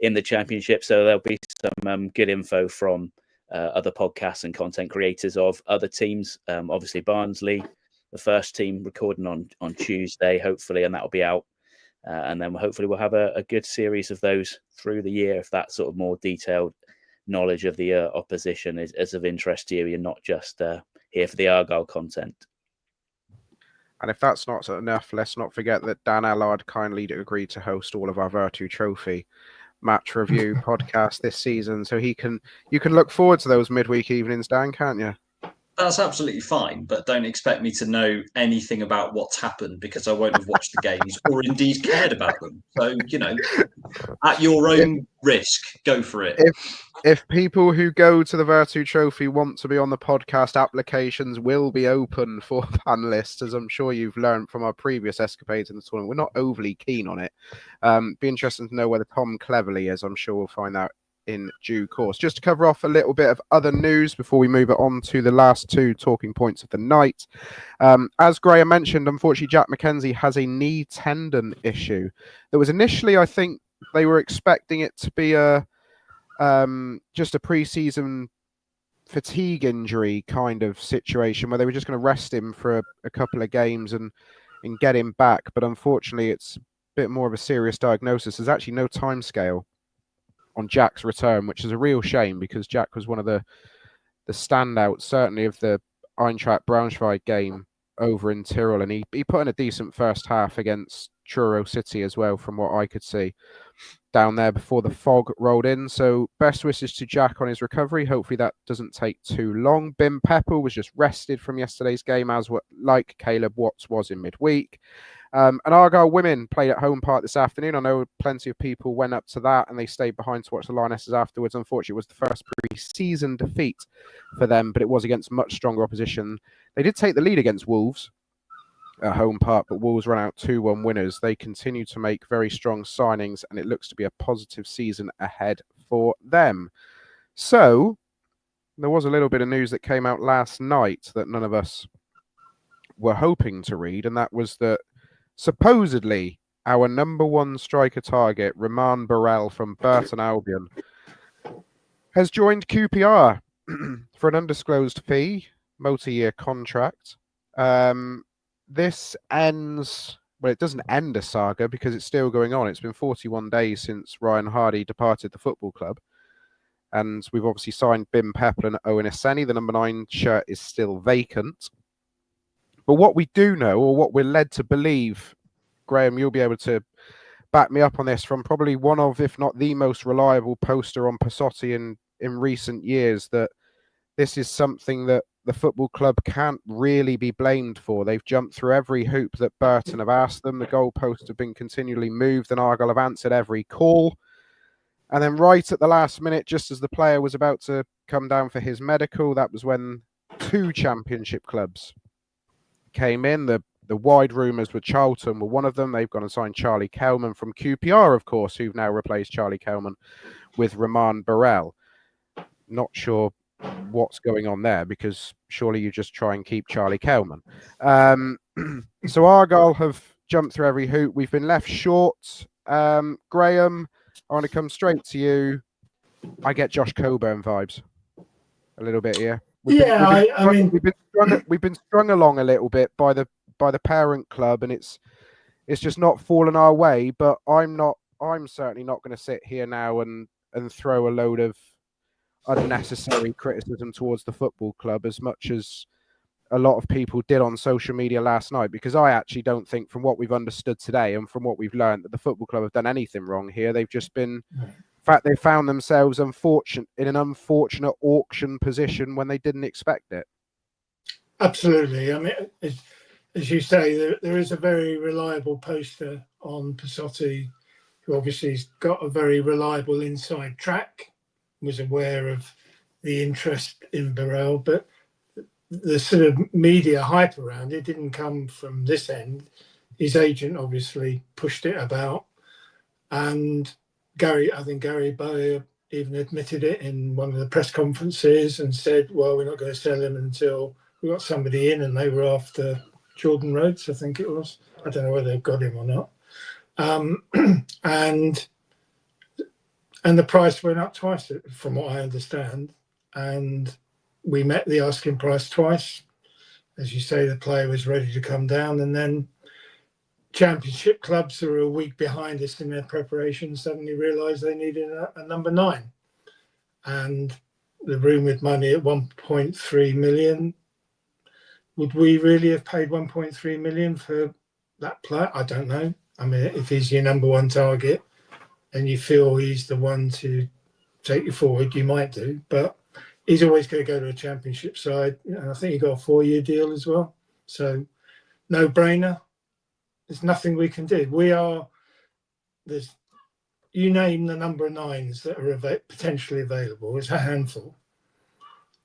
in the Championship. So there'll be some good info from other podcasts and content creators of other teams. Obviously Barnsley, the first team, recording on Tuesday, hopefully, and that'll be out. And then hopefully we'll have a good series of those through the year, if that sort of more detailed knowledge of the opposition is of interest to you. You're not just here for the Argyle content. And if that's not enough, let's not forget that Dan Allard kindly agreed to host all of our Virtu Trophy match review podcast this season. So you can look forward to those midweek evenings, Dan, can't you? That's absolutely fine, but don't expect me to know anything about what's happened because I won't have watched the games or indeed cared about them. So, at your own risk, go for it. If people who go to the Virtu Trophy want to be on the podcast, applications will be open for panelists, as I'm sure you've learned from our previous escapades in the tournament. We're not overly keen on it. Be interesting to know whether Tom Cleverley is. I'm sure we'll find out in due course. Just to cover off a little bit of other news before we move it on to the last two talking points of the night. As Graham mentioned, unfortunately, Jack McKenzie has a knee tendon issue. There was initially, I think, they were expecting it to be just a pre-season fatigue injury kind of situation where they were just going to rest him for a couple of games and get him back. But unfortunately, it's a bit more of a serious diagnosis. There's actually no time scale on Jack's return, which is a real shame because Jack was one of the standouts, certainly of the Eintracht Braunschweig game over in Tyrol, and he put in a decent first half against Truro City as well, from what I could see down there before the fog rolled in. So best wishes to Jack on his recovery. Hopefully that doesn't take too long. Bim Pepple was just rested from yesterday's game, like Caleb Watts was in midweek. And Argyle women played at Home Park this afternoon. I know plenty of people went up to that and they stayed behind to watch the Lionesses afterwards. Unfortunately, it was the first pre-season defeat for them, but it was against much stronger opposition. They did take the lead against Wolves at Home Park, but Wolves ran out 2-1 winners. They continue to make very strong signings, and it looks to be a positive season ahead for them. So, there was a little bit of news that came out last night that none of us were hoping to read, and that was that supposedly our number one striker target, Roman Burrell from Burton Albion, has joined QPR for an undisclosed fee, multi-year contract. This ends, well, it doesn't end a saga because it's still going on. It's been 41 days since Ryan Hardy departed the football club. And we've obviously signed Bim Pepple and Owen Esseni. The number 9 shirt is still vacant. But what we do know, or what we're led to believe, Graham, you'll be able to back me up on this, from probably one of, if not the most reliable poster on Passotti in recent years, that this is something that the football club can't really be blamed for. They've jumped through every hoop that Burton have asked them. The goalposts have been continually moved, and Argyle have answered every call. And then right at the last minute, just as the player was about to come down for his medical, that was when 2 championship clubs came in. The wide rumours were Charlton were one of them. They've gone and signed Charlie Kelman from QPR, of course, who've now replaced Charlie Kelman with Roman Burrell. Not sure what's going on there, because surely you just try and keep Charlie Kelman. So Argyle have jumped through every hoop. We've been left short. Graham, I want to come straight to you. I get Josh Coburn vibes a little bit here. We've been strung along a little bit by the parent club, and it's just not fallen our way. But I'm certainly not going to sit here now and throw a load of unnecessary criticism towards the football club, as much as a lot of people did on social media last night, because I actually don't think, from what we've understood today and from what we've learned, that the football club have done anything wrong here. They've just been, in fact, they found themselves in an unfortunate auction position when they didn't expect it. Absolutely. I mean, as you say, there is a very reliable poster on Passotti, who obviously has got a very reliable inside track, was aware of the interest in Burrell, but the sort of media hype around it didn't come from this end. His agent obviously pushed it about, and I think Gary Bowyer even admitted it in one of the press conferences and said, well, we're not going to sell him until we got somebody in, and they were after Jordan Rhodes, I think it was. I don't know whether they've got him or not. And the price went up twice, from what I understand. And we met the asking price twice. As you say, the player was ready to come down, and then championship clubs who were a week behind us in their preparation suddenly realised they needed a number 9. And the room with money at 1.3 million. Would we really have paid 1.3 million for that player? I don't know. I mean, if he's your number 1 target and you feel he's the one to take you forward, you might do. But he's always going to go to a championship side. And I think he got a 4-year deal as well. So no brainer. There's nothing we can do. You name the number 9s that are potentially available. It's a handful.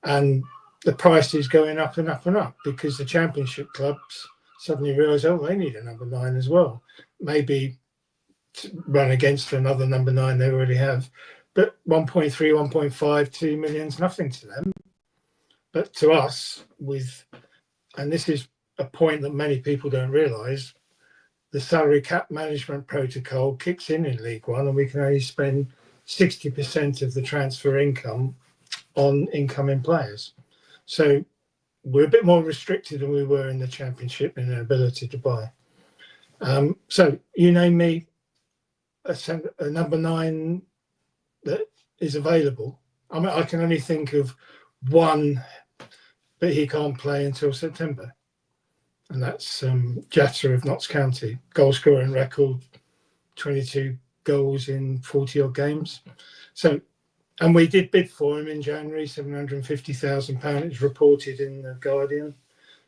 And the price is going up and up and up, because the championship clubs suddenly realise, oh, they need a number 9 as well. Maybe to run against another number 9 they already have. But 1.3, 1.5, 2 million is nothing to them. But to us, and this is a point that many people don't realise, the salary cap management protocol kicks in League One, and we can only spend 60% of the transfer income on incoming players. So we're a bit more restricted than we were in the Championship in our ability to buy. So you name me a number 9 that is available. I mean, I can only think of one, but he can't play until September. And that's Jatta of Notts County, goal scoring record, 22 goals in 40 odd games. So, and we did bid for him in January, £750,000. It's reported in the Guardian.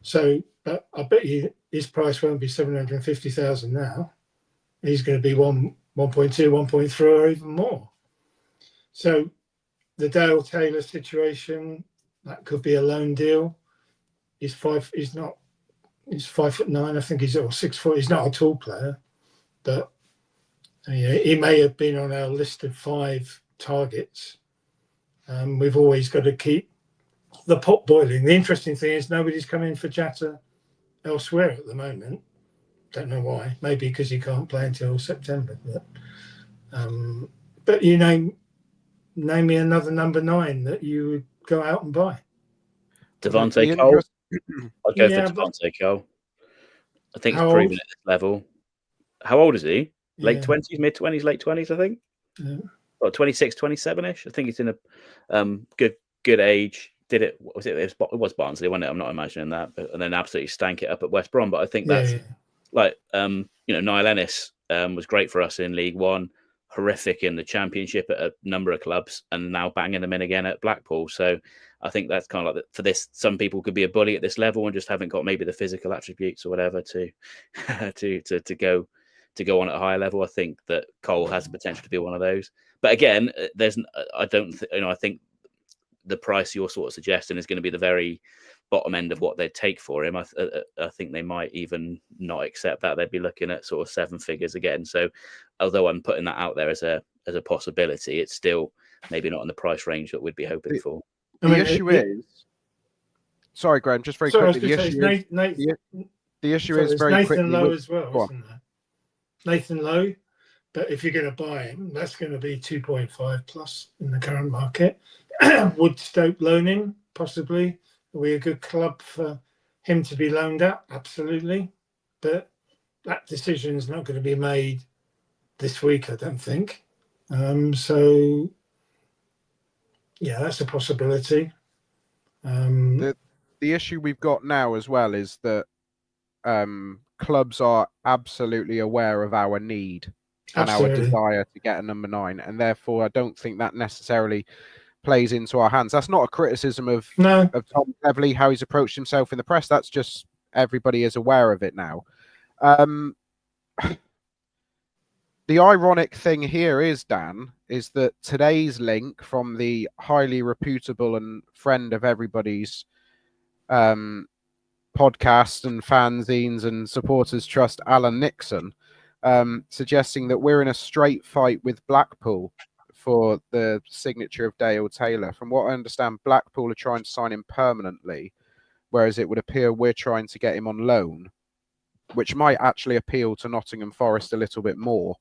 So but I bet you his price won't be 750,000 now. He's going to be 1.2, 1.3, or even more. So the Dale Taylor situation, that could be a loan deal. He's 5'9", I think he's, or 6 foot. He's not a tall player, but he may have been on our list of 5 targets. We've always got to keep the pot boiling. The interesting thing is nobody's coming for Jatta elsewhere at the moment. Don't know why. Maybe because he can't play until September. But you name me another number 9 that you would go out and buy. Devontae Cole. I'd go for Devontae Cole. I think he's proven at this level. How old is he? Late 20s, mid 20s, late 20s, I think. Yeah. Or 26, 27-ish. I think he's in a good age. Did it? What was it? It was Barnsley, wasn't it? I'm not imagining that. And then absolutely stank it up at West Brom. But I think that's like Niall Ennis was great for us in League One, horrific in the Championship at a number of clubs, and now banging them in again at Blackpool. So I think that's kind of like for this. Some people could be a bully at this level and just haven't got maybe the physical attributes or whatever to go on at a higher level. I think that Cole has the potential to be one of those. But again, I think the price you're sort of suggesting is going to be the very bottom end of what they'd take for him. I think they might even not accept that. They'd be looking at sort of 7 figures again. So although I'm putting that out there as a possibility, it's still maybe not in the price range that we'd be hoping for. The issue is, sorry, Graham, just very quickly. The issue is very Nathan quickly. Lowe as well, isn't there? Nathan Lowe, but if you're going to buy him, that's going to be 2.5 plus in the current market. Would Stoke loan him? Possibly. Are we a good club for him to be loaned out? Absolutely. But that decision is not going to be made this week, I don't think. So, yeah, that's a possibility. The issue we've got now as well is that clubs are absolutely aware of our need and our desire to get a number 9, and therefore I don't think that necessarily plays into our hands. That's not a criticism of Tom Cleverley, how he's approached himself in the press. That's just everybody is aware of it now. The ironic thing here is, Dan, is that today's link from the highly reputable and friend of everybody's podcast and fanzines and supporters trust, Alan Nixon, suggesting that we're in a straight fight with Blackpool for the signature of Dale Taylor. From what I understand, Blackpool are trying to sign him permanently, whereas it would appear we're trying to get him on loan, which might actually appeal to Nottingham Forest a little bit more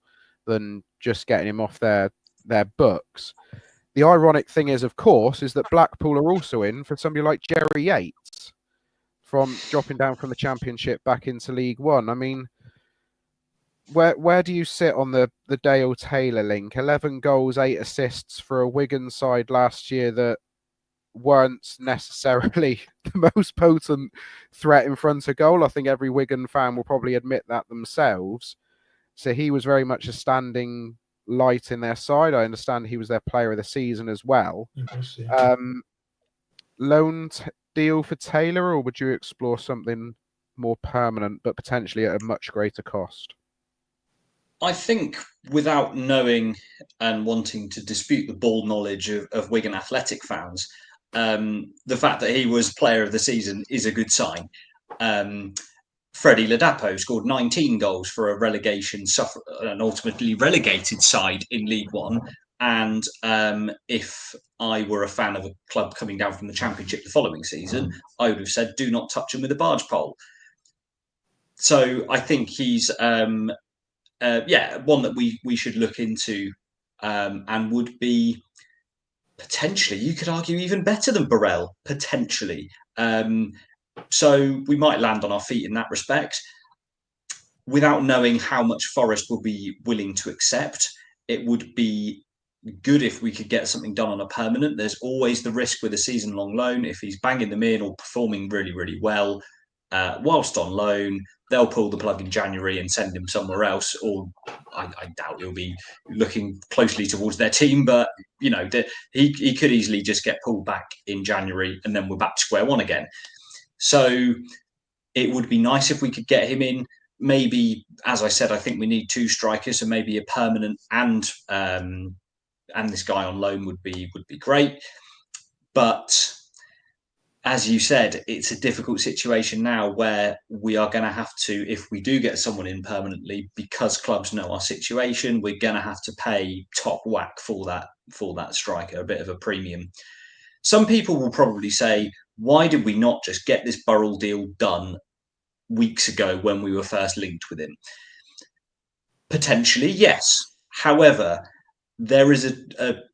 than just getting him off their books. The ironic thing is, of course, is that Blackpool are also in for somebody like Jerry Yates from dropping down from the Championship back into League One. I mean, where do you sit on the Dale Taylor link? 11 goals, 8 assists for a Wigan side last year that weren't necessarily the most potent threat in front of goal. I think every Wigan fan will probably admit that themselves. So he was very much a standing light in their side. I understand he was their player of the season as well. Loan deal for Taylor, or would you explore something more permanent but potentially at a much greater cost? I think, without knowing and wanting to dispute the ball knowledge of Wigan Athletic fans, the fact that he was player of the season is a good sign. Freddie Ladapo scored 19 goals for a relegation and ultimately relegated side in League One. And if I were a fan of a club coming down from the Championship the following season, I would have said, do not touch him with a barge pole. So I think he's... one that we should look into and would be potentially, you could argue, even better than Burrell, potentially. So we might land on our feet in that respect. Without knowing how much Forest will be willing to accept, it would be good if we could get something done on a permanent. There's always the risk with a season-long loan. If he's banging them in or performing really, really well, whilst on loan, they'll pull the plug in January and send him somewhere else, or I doubt he'll be looking closely towards their team, but he could easily just get pulled back in January and then we're back to square one again. So It would be nice if we could get him in. Maybe, as I said, I think we need 2 strikers, so maybe a permanent and this guy on loan would be great. But as you said, it's a difficult situation now where we are going to have to, if we do get someone in permanently, because clubs know our situation, we're going to have to pay top whack for that striker, a bit of a premium. Some people will probably say, why did we not just get this Burrell deal done weeks ago when we were first linked with him? Potentially, yes. However, there is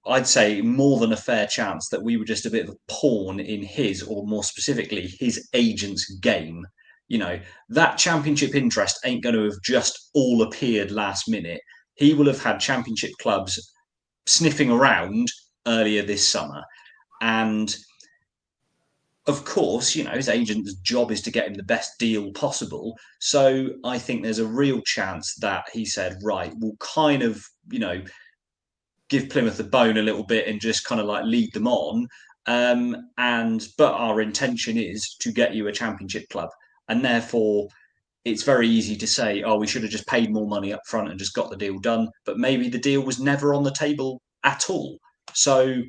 I'd say more than a fair chance that we were just a bit of a pawn in his, or more specifically, his agent's game. You know, that championship interest ain't going to have just all appeared last minute. He will have had championship clubs sniffing around earlier this summer. And of course, you know, his agent's job is to get him the best deal possible. So I think there's a real chance that he said, right, we'll kind of, you know, give Plymouth a bone a little bit and just kind of like lead them on. But our intention is to get you a championship club. And therefore, it's very easy to say, oh, we should have just paid more money up front and just got the deal done. But maybe the deal was never on the table at all. So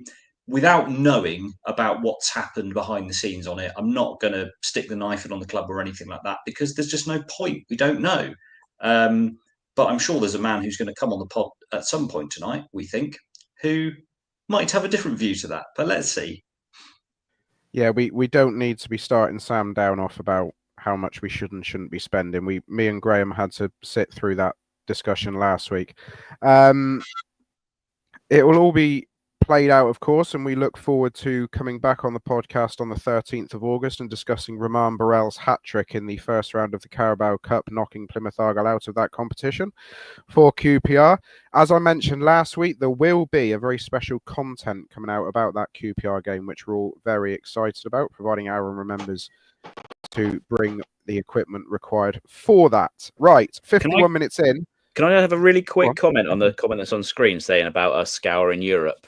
without knowing about what's happened behind the scenes on it, I'm not going to stick the knife in on the club or anything like that, because there's just no point. We don't know. But I'm sure there's a man who's going to come on the pod at some point tonight, we think, who might have a different view to that. But let's see. Yeah, we don't need to be starting Sam down off about how much we should and shouldn't be spending. Me and Graham had to sit through that discussion last week. It will all be played out, of course, and we look forward to coming back on the podcast on the 13th of August and discussing Roman Burrell's hat-trick in the first round of the Carabao Cup, knocking Plymouth Argyle out of that competition for QPR. As I mentioned last week, there will be a very special content coming out about that QPR game, which we're all very excited about, providing Aaron remembers to bring the equipment required for that. Right, 51 minutes in. Can I have a really quick comment on the comment that's on screen saying about us scouring Europe?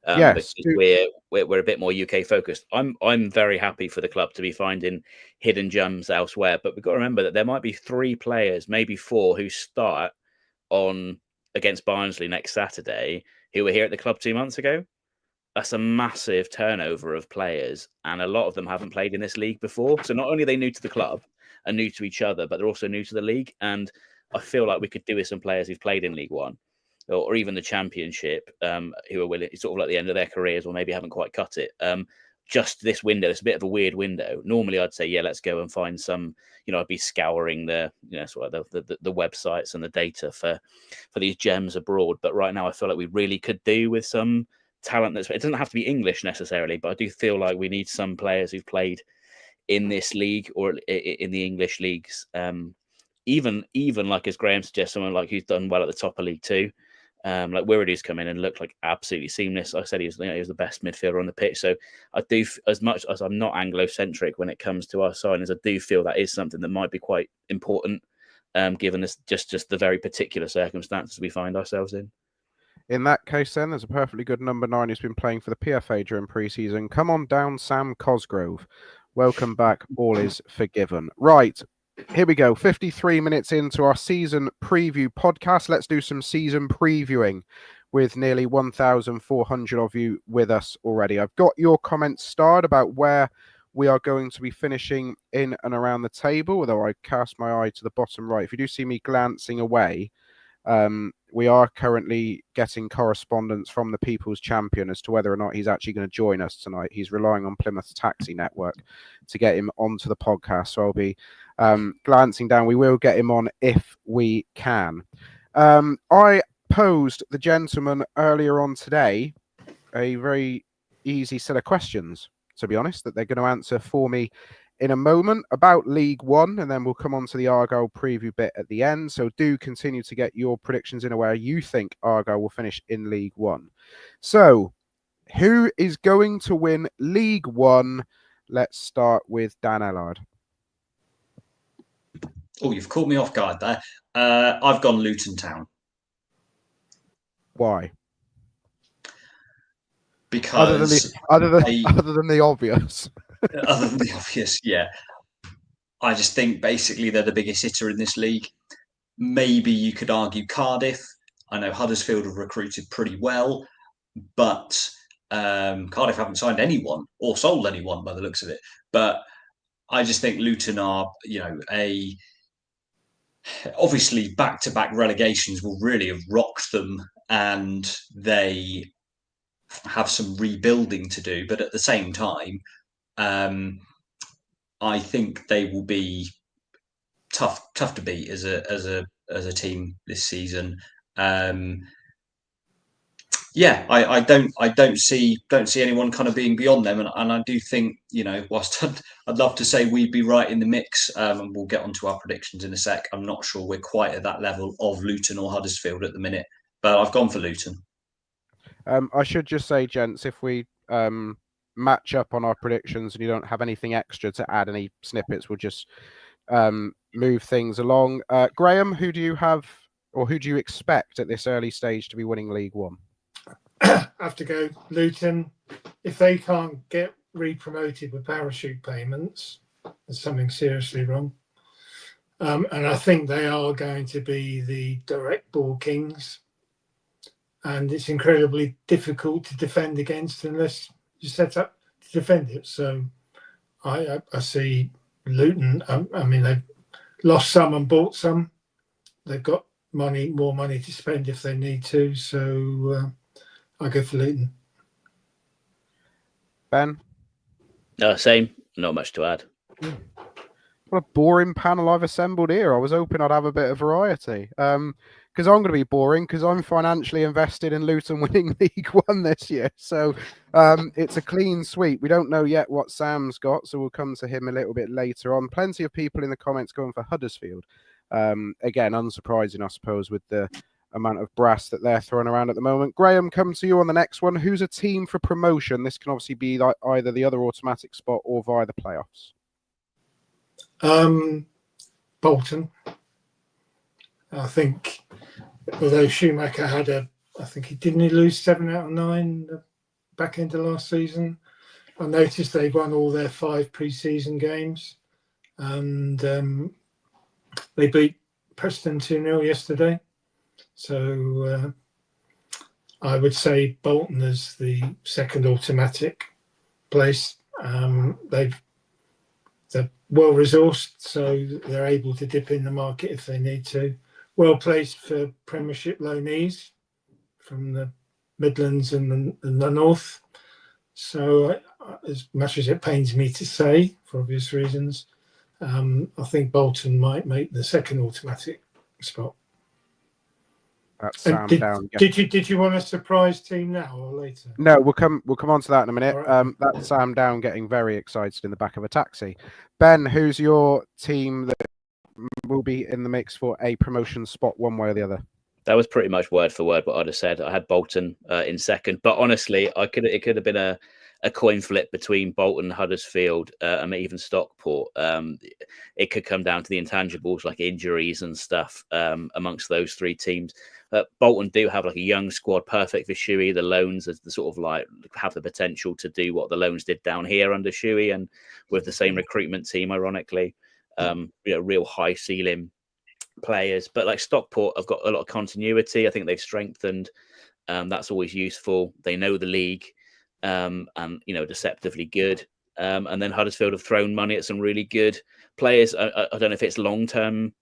Yes, because we're a bit more UK focused. I'm very happy for the club to be finding hidden gems elsewhere, but we've got to remember that there might be 3 players, maybe 4, who start on against Barnsley next Saturday, who were here at the club 2 months ago. That's a massive turnover of players, and a lot of them haven't played in this league before. So not only are they new to the club and new to each other, but they're also new to the league. And I feel like we could do with some players who've played in League One or even the Championship, who are willing, sort of like the end of their careers, or maybe haven't quite cut it. Just this window, it's a bit of a weird window. Normally, I'd say, yeah, let's go and find some. You know, I'd be scouring the, you know, sort of the websites and the data for these gems abroad. But right now, I feel like we really could do with some talent. It doesn't have to be English necessarily, but I do feel like we need some players who've played in this league or in the English leagues. Even like, as Graham suggests, someone like who's done well at the top of League Two. Like Wirradoo's come in and looked like absolutely seamless. I said he was the best midfielder on the pitch. So I do, as much as I'm not Anglo-centric when it comes to our signings, I do feel that is something that might be quite important, given this just the very particular circumstances we find ourselves in. In that case, then, there's a perfectly good number 9 who's been playing for the PFA during pre-season. Come on down, Sam Cosgrove. Welcome back. All is forgiven. Right. Here we go. 53 minutes into our season preview podcast. Let's do some season previewing with nearly 1,400 of you with us already. I've got your comments starred about where we are going to be finishing in and around the table, although I cast my eye to the bottom right. If you do see me glancing away, we are currently getting correspondence from the People's Champion as to whether or not he's actually going to join us tonight. He's relying on Plymouth's taxi network to get him onto the podcast. So I'll be glancing down. We will get him on if we can. I posed the gentleman earlier on today a very easy set of questions, to be honest, that they're going to answer for me in a moment about League One, and then we'll come on to the Argyle preview bit at the end. So do continue to get your predictions in where you think Argyle will finish in League One. So who is going to win League One? Let's start with Dan Ellard. Oh, you've caught me off guard there. I've gone Luton Town. Why? Because other than the obvious. Other than the obvious, yeah. I just think basically they're the biggest hitter in this league. Maybe you could argue Cardiff. I know Huddersfield have recruited pretty well, but Cardiff haven't signed anyone or sold anyone by the looks of it. But I just think Luton are, obviously back-to-back relegations will really have rocked them, and they have some rebuilding to do. But at the same time, I think they will be tough to beat as a team this season. I don't see anyone kind of being beyond them, and I do think, whilst I'd love to say we'd be right in the mix, and we'll get onto our predictions in a sec. I'm not sure we're quite at that level of Luton or Huddersfield at the minute, but I've gone for Luton. I should just say, gents, if we match up on our predictions and you don't have anything extra to add, any snippets, we'll just move things along. Graham, who do you have, or who do you expect at this early stage to be winning League One? I have to go Luton. If they can't get re-promoted with parachute payments, there's something seriously wrong. And I think they are going to be the direct ball kings. And it's incredibly difficult to defend against unless you set up to defend it. So I see Luton. I mean, they've lost some and bought some. They've got more money to spend if they need to. So I go for Luton. Ben? Same. Not much to add. What a boring panel I've assembled here. I was hoping I'd have a bit of variety. Because I'm going to be boring because I'm financially invested in Luton winning League One this year. So it's a clean sweep. We don't know yet what Sam's got, so we'll come to him a little bit later on. Plenty of people in the comments going for Huddersfield. Again, unsurprising, I suppose, with the amount of brass that they're throwing around at the moment. Graham, come to you on the next one. Who's a team for promotion? This can obviously be like either the other automatic spot or via the playoffs. Bolton. I think, although Schumacher had I think he lose 7 out of 9 the back end of last season. I noticed they won all their 5 pre-season games, and they beat Preston 2-0 yesterday. So I would say Bolton is the second automatic place. They're well resourced, so they're able to dip in the market if they need to. Well placed for Premiership loanees from the Midlands and the North. So as much as it pains me to say, for obvious reasons, I think Bolton might make the second automatic spot. That's Sam down. Did you want a surprise team now or later? No, we'll come on to that in a minute. Right. That's Sam down getting very excited in the back of a taxi. Ben, who's your team that will be in the mix for a promotion spot one way or the other? That was pretty much word for word what I'd have said. I had Bolton in second, but honestly, it could have been a coin flip between Bolton, Huddersfield, and even Stockport. It could come down to the intangibles like injuries and stuff amongst those 3 teams. Bolton do have like a young squad, perfect for Shuey. The loans are the sort of like have the potential to do what the loans did down here under Shuey, and with the same recruitment team, ironically, real high ceiling players. But like Stockport have got a lot of continuity. I think they've strengthened. That's always useful. They know the league. And deceptively good. And then Huddersfield have thrown money at some really good players. I don't know if it's long-term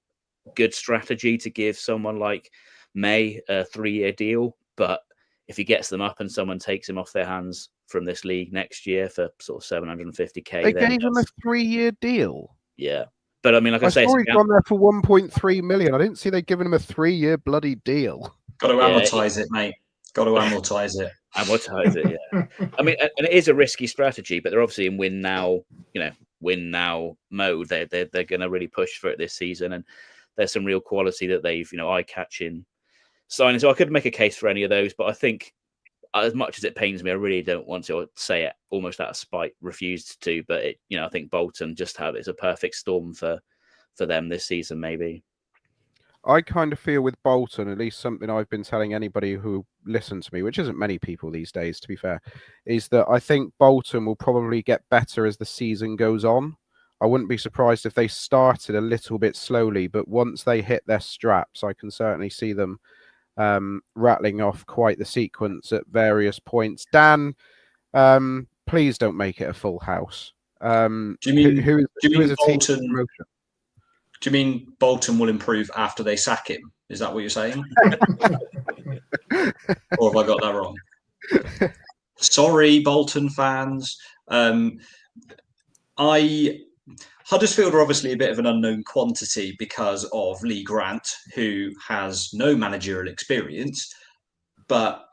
good strategy to give someone like May a 3-year deal, but if he gets them up and someone takes him off their hands from this league next year for sort of 750k, they gave him a 3-year deal. Yeah, but I mean, like I say, saw he's gone there for 1.3 million. I didn't see they'd given him a 3-year bloody deal. Got to amortize it, mate. Got to amortize it. Amortize it, yeah. I mean, and it is a risky strategy, but they're obviously in win now mode. They're going to really push for it this season, and there's some real quality that they've eye-catching signing. So I could make a case for any of those, but I think as much as it pains me, I really don't want to say it almost out of spite, refused to. But I think Bolton it's a perfect storm for them this season, maybe. I kind of feel with Bolton, at least something I've been telling anybody who listens to me, which isn't many people these days, to be fair, is that I think Bolton will probably get better as the season goes on. I wouldn't be surprised if they started a little bit slowly, but once they hit their straps, I can certainly see them rattling off quite the sequence at various points. Dan, please don't make it a full house. Do you mean who is a team Bolton? promotion? Do you mean Bolton will improve after they sack him? Is that what you're saying? Or have I got that wrong? Sorry, Bolton fans. Huddersfield are obviously a bit of an unknown quantity because of Lee Grant, who has no managerial experience. But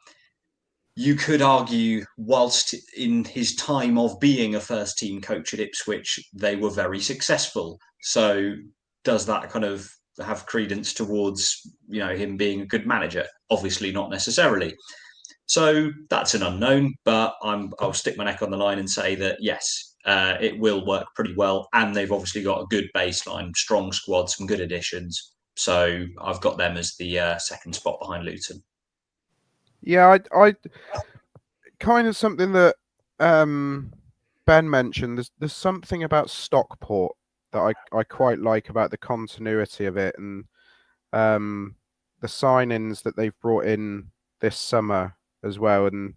you could argue, whilst in his time of being a first-team coach at Ipswich, they were very successful. So does that kind of have credence towards, him being a good manager? Obviously not necessarily. So that's an unknown, but I'll stick my neck on the line and say that, yes, it will work pretty well. And they've obviously got a good baseline, strong squad, some good additions. So I've got them as the second spot behind Luton. Yeah, I kind of something that Ben mentioned. There's something about Stockport that I quite like about the continuity of it, and the signings that they've brought in this summer as well. And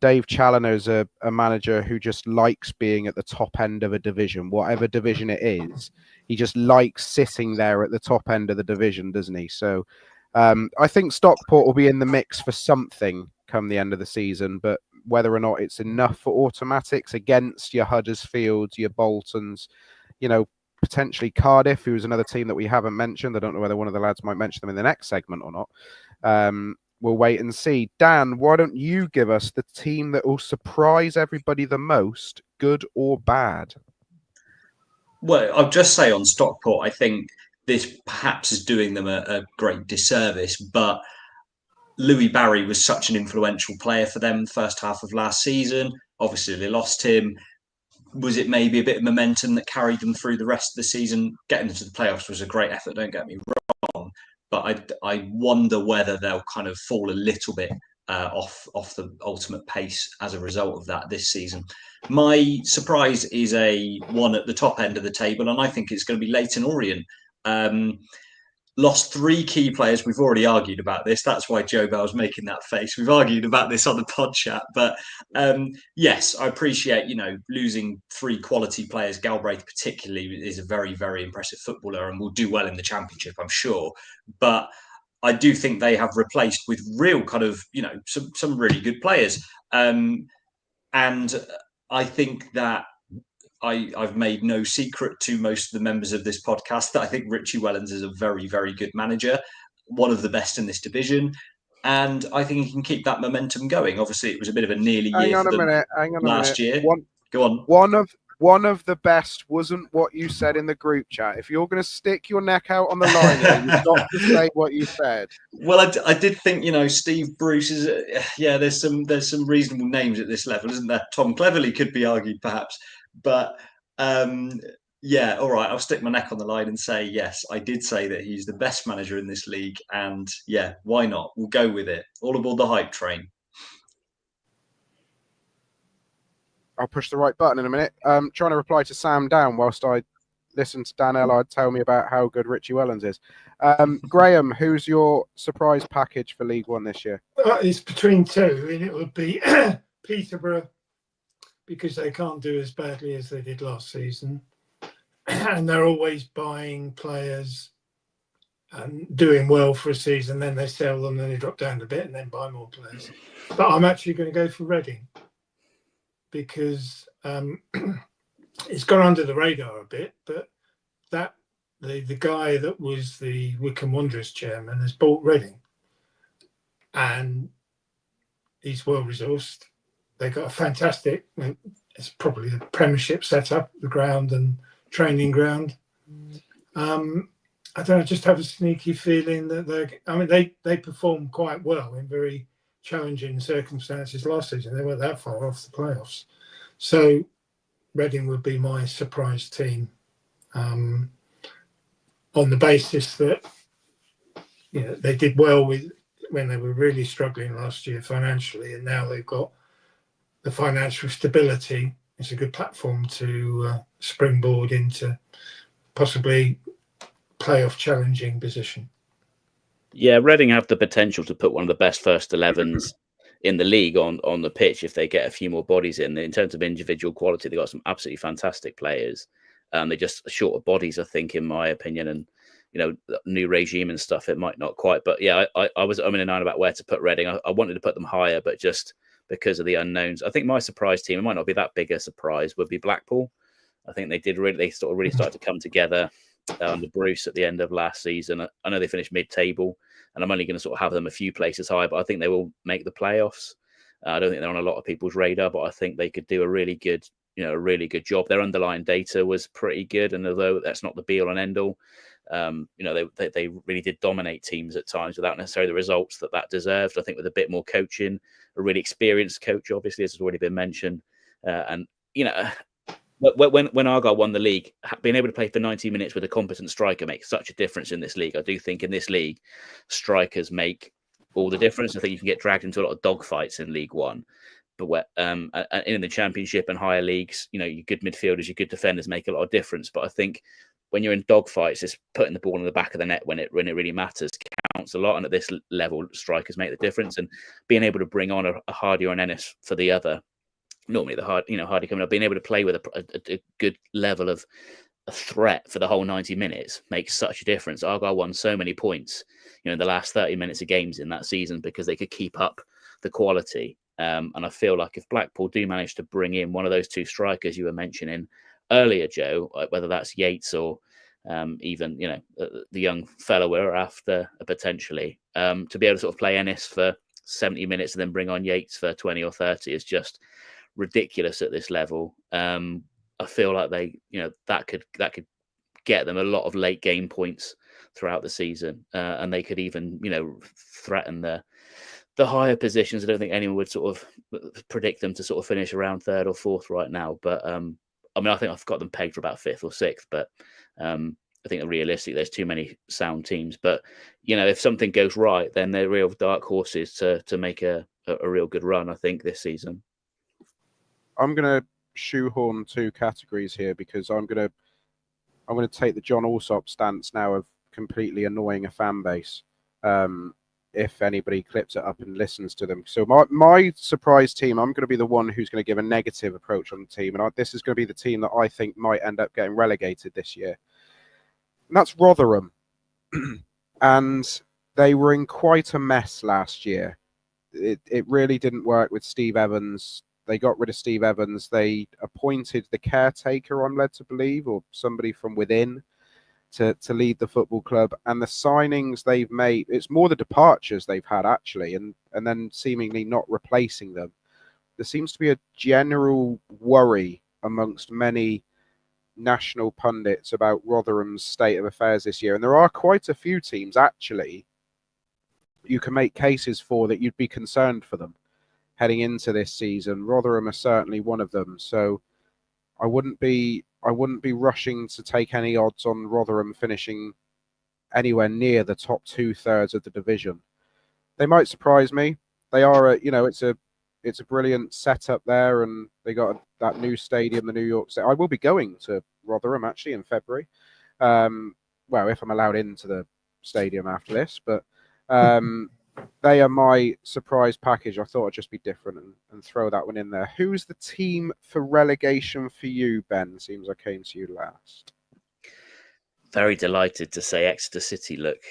Dave Challoner's a manager who just likes being at the top end of a division, whatever division it is. He just likes sitting there at the top end of the division, doesn't he? So I think Stockport will be in the mix for something come the end of the season, but whether or not it's enough for automatics against your Huddersfields, your Boltons, potentially Cardiff, who's another team that we haven't mentioned. I don't know whether one of the lads might mention them in the next segment or not. We'll wait and see. Dan, why don't you give us the team that will surprise everybody the most, good or bad? Well, I'll just say on Stockport, I think this perhaps is doing them a great disservice, but Louis Barry was such an influential player for them the first half of last season. Obviously, they lost him. Was it maybe a bit of momentum that carried them through the rest of the season? Getting into the playoffs was a great effort, don't get me wrong. But I wonder whether they'll kind of fall a little bit off the ultimate pace as a result of that this season. My surprise is a one at the top end of the table, and I think it's going to be Leyton Orient. Lost 3 key players. We've already argued about this. That's why Joe Bell's making that face. We've argued about this on the pod chat. But yes, I appreciate, losing 3 quality players. Galbraith particularly is a very, very impressive footballer and will do well in the Championship, I'm sure. But I do think they have replaced with real kind of, some really good players. And I think that I've made no secret to most of the members of this podcast that I think Richie Wellens is a very, very good manager, one of the best in this division. And I think he can keep that momentum going. Obviously, it was a bit of a nearly year for them last year. Go on. One of the best wasn't what you said in the group chat. If you're going to stick your neck out on the line, you've got to say what you said. Well, I did think, Steve Bruce is, there's some reasonable names at this level, isn't there? Tom Cleverley could be argued, perhaps. But all right, I'll stick my neck on the line and say, yes, I did say that he's the best manager in this league. And yeah, why not? We'll go with it. All aboard the hype train. I'll push the right button in a minute. Trying to reply to Sam Down whilst I listen to Dan Ellard tell me about how good Richie Wellens is. Graham, who's your surprise package for League One this year? It's between 2, and it would be Peterborough, because they can't do as badly as they did last season. And they're always buying players and doing well for a season, then they sell them, then they drop down a bit and then buy more players. But I'm actually going to go for Reading, because it's gone under the radar a bit, but the guy that was the Wycombe Wanderers chairman has bought Reading, and he's well resourced. They got a fantastic, it's probably a Premiership setup, the ground and training ground. I don't know, I just have a sneaky feeling that they performed quite well in very challenging circumstances last season. They weren't that far off the playoffs. So Reading would be my surprise team, on the basis that they did well when they were really struggling last year financially, and now they've got the financial stability it's a good platform to springboard into possibly playoff challenging position. Yeah, Reading have the potential to put one of the best first 11s in the league on the pitch if they get a few more bodies in. In terms of individual quality, they've got some absolutely fantastic players. They're just short of bodies, I think, in my opinion. And, new regime and stuff, it might not quite. But yeah, I was in and out about where to put Reading. I wanted to put them higher, but just because of the unknowns. I think my surprise team, it might not be that big a surprise, would be Blackpool. I think they started to come together under Bruce at the end of last season. I know they finished mid-table, and I'm only going to sort of have them a few places high, but I think they will make the playoffs. I don't think they're on a lot of people's radar, but I think they could do a really good job. Their underlying data was pretty good, and although that's not the be-all and end-all, they really did dominate teams at times without necessarily the results that deserved. I think with a bit more coaching, a really experienced coach, obviously, as has already been mentioned, when Argyle won the league, being able to play for 90 minutes with a competent striker makes such a difference in this league. I do think in this league, strikers make all the difference. I think you can get dragged into a lot of dogfights in League One, but in the Championship and higher leagues, your good midfielders, your good defenders make a lot of difference. But I think when you're in dogfights, it's putting the ball in the back of the net when it really matters counts a lot. And at this level, strikers make the difference. And being able to bring on a Hardy or an Ennis for the other. Normally, Hardy coming up, being able to play with a good level of a threat for the whole 90 minutes makes such a difference. Argyle won so many points, in the last 30 minutes of games in that season because they could keep up the quality. And I feel like if Blackpool do manage to bring in one of those two strikers you were mentioning earlier, Joe, whether that's Yates or even the young fellow we're after potentially, to be able to sort of play Ennis for 70 minutes and then bring on Yates for 20 or 30 is just ridiculous at this level. I feel like that could get them a lot of late game points throughout the season, and they could even threaten the higher positions. I don't think anyone would sort of predict them to sort of finish around third or fourth right now, but I think I've got them pegged for about fifth or sixth, but I think realistically there's too many sound teams. But if something goes right, then they're real dark horses to make a real good run, I think, this season. I'm going to shoehorn two categories here because I'm going to take the John Alsop stance now of completely annoying a fan base. If anybody clips it up and listens to them. So my surprise team, I'm going to be the one who's going to give a negative approach on the team. And this is going to be the team that I think might end up getting relegated this year. And that's Rotherham. And they were in quite a mess last year. It really didn't work with Steve Evans. They got rid of Steve Evans. They appointed the caretaker, I'm led to believe, or somebody from within to lead the football club. And the signings they've made, it's more the departures they've had, actually, and then seemingly not replacing them. There seems to be a general worry amongst many national pundits about Rotherham's state of affairs this year. And there are quite a few teams, actually, you can make cases for that you'd be concerned for them heading into this season. Rotherham are certainly one of them. So I wouldn't be rushing to take any odds on Rotherham finishing anywhere near the top 2/3 of the division. They might surprise me. They are it's a brilliant setup there, and they got that new stadium, the New York City. I will be going to Rotherham actually in February. Well, if I'm allowed into the stadium after this, but they are my surprise package. I thought I'd just be different and throw that one in there. Who's the team for relegation for you, Ben? Seems I came to you last. Very delighted to say Exeter City look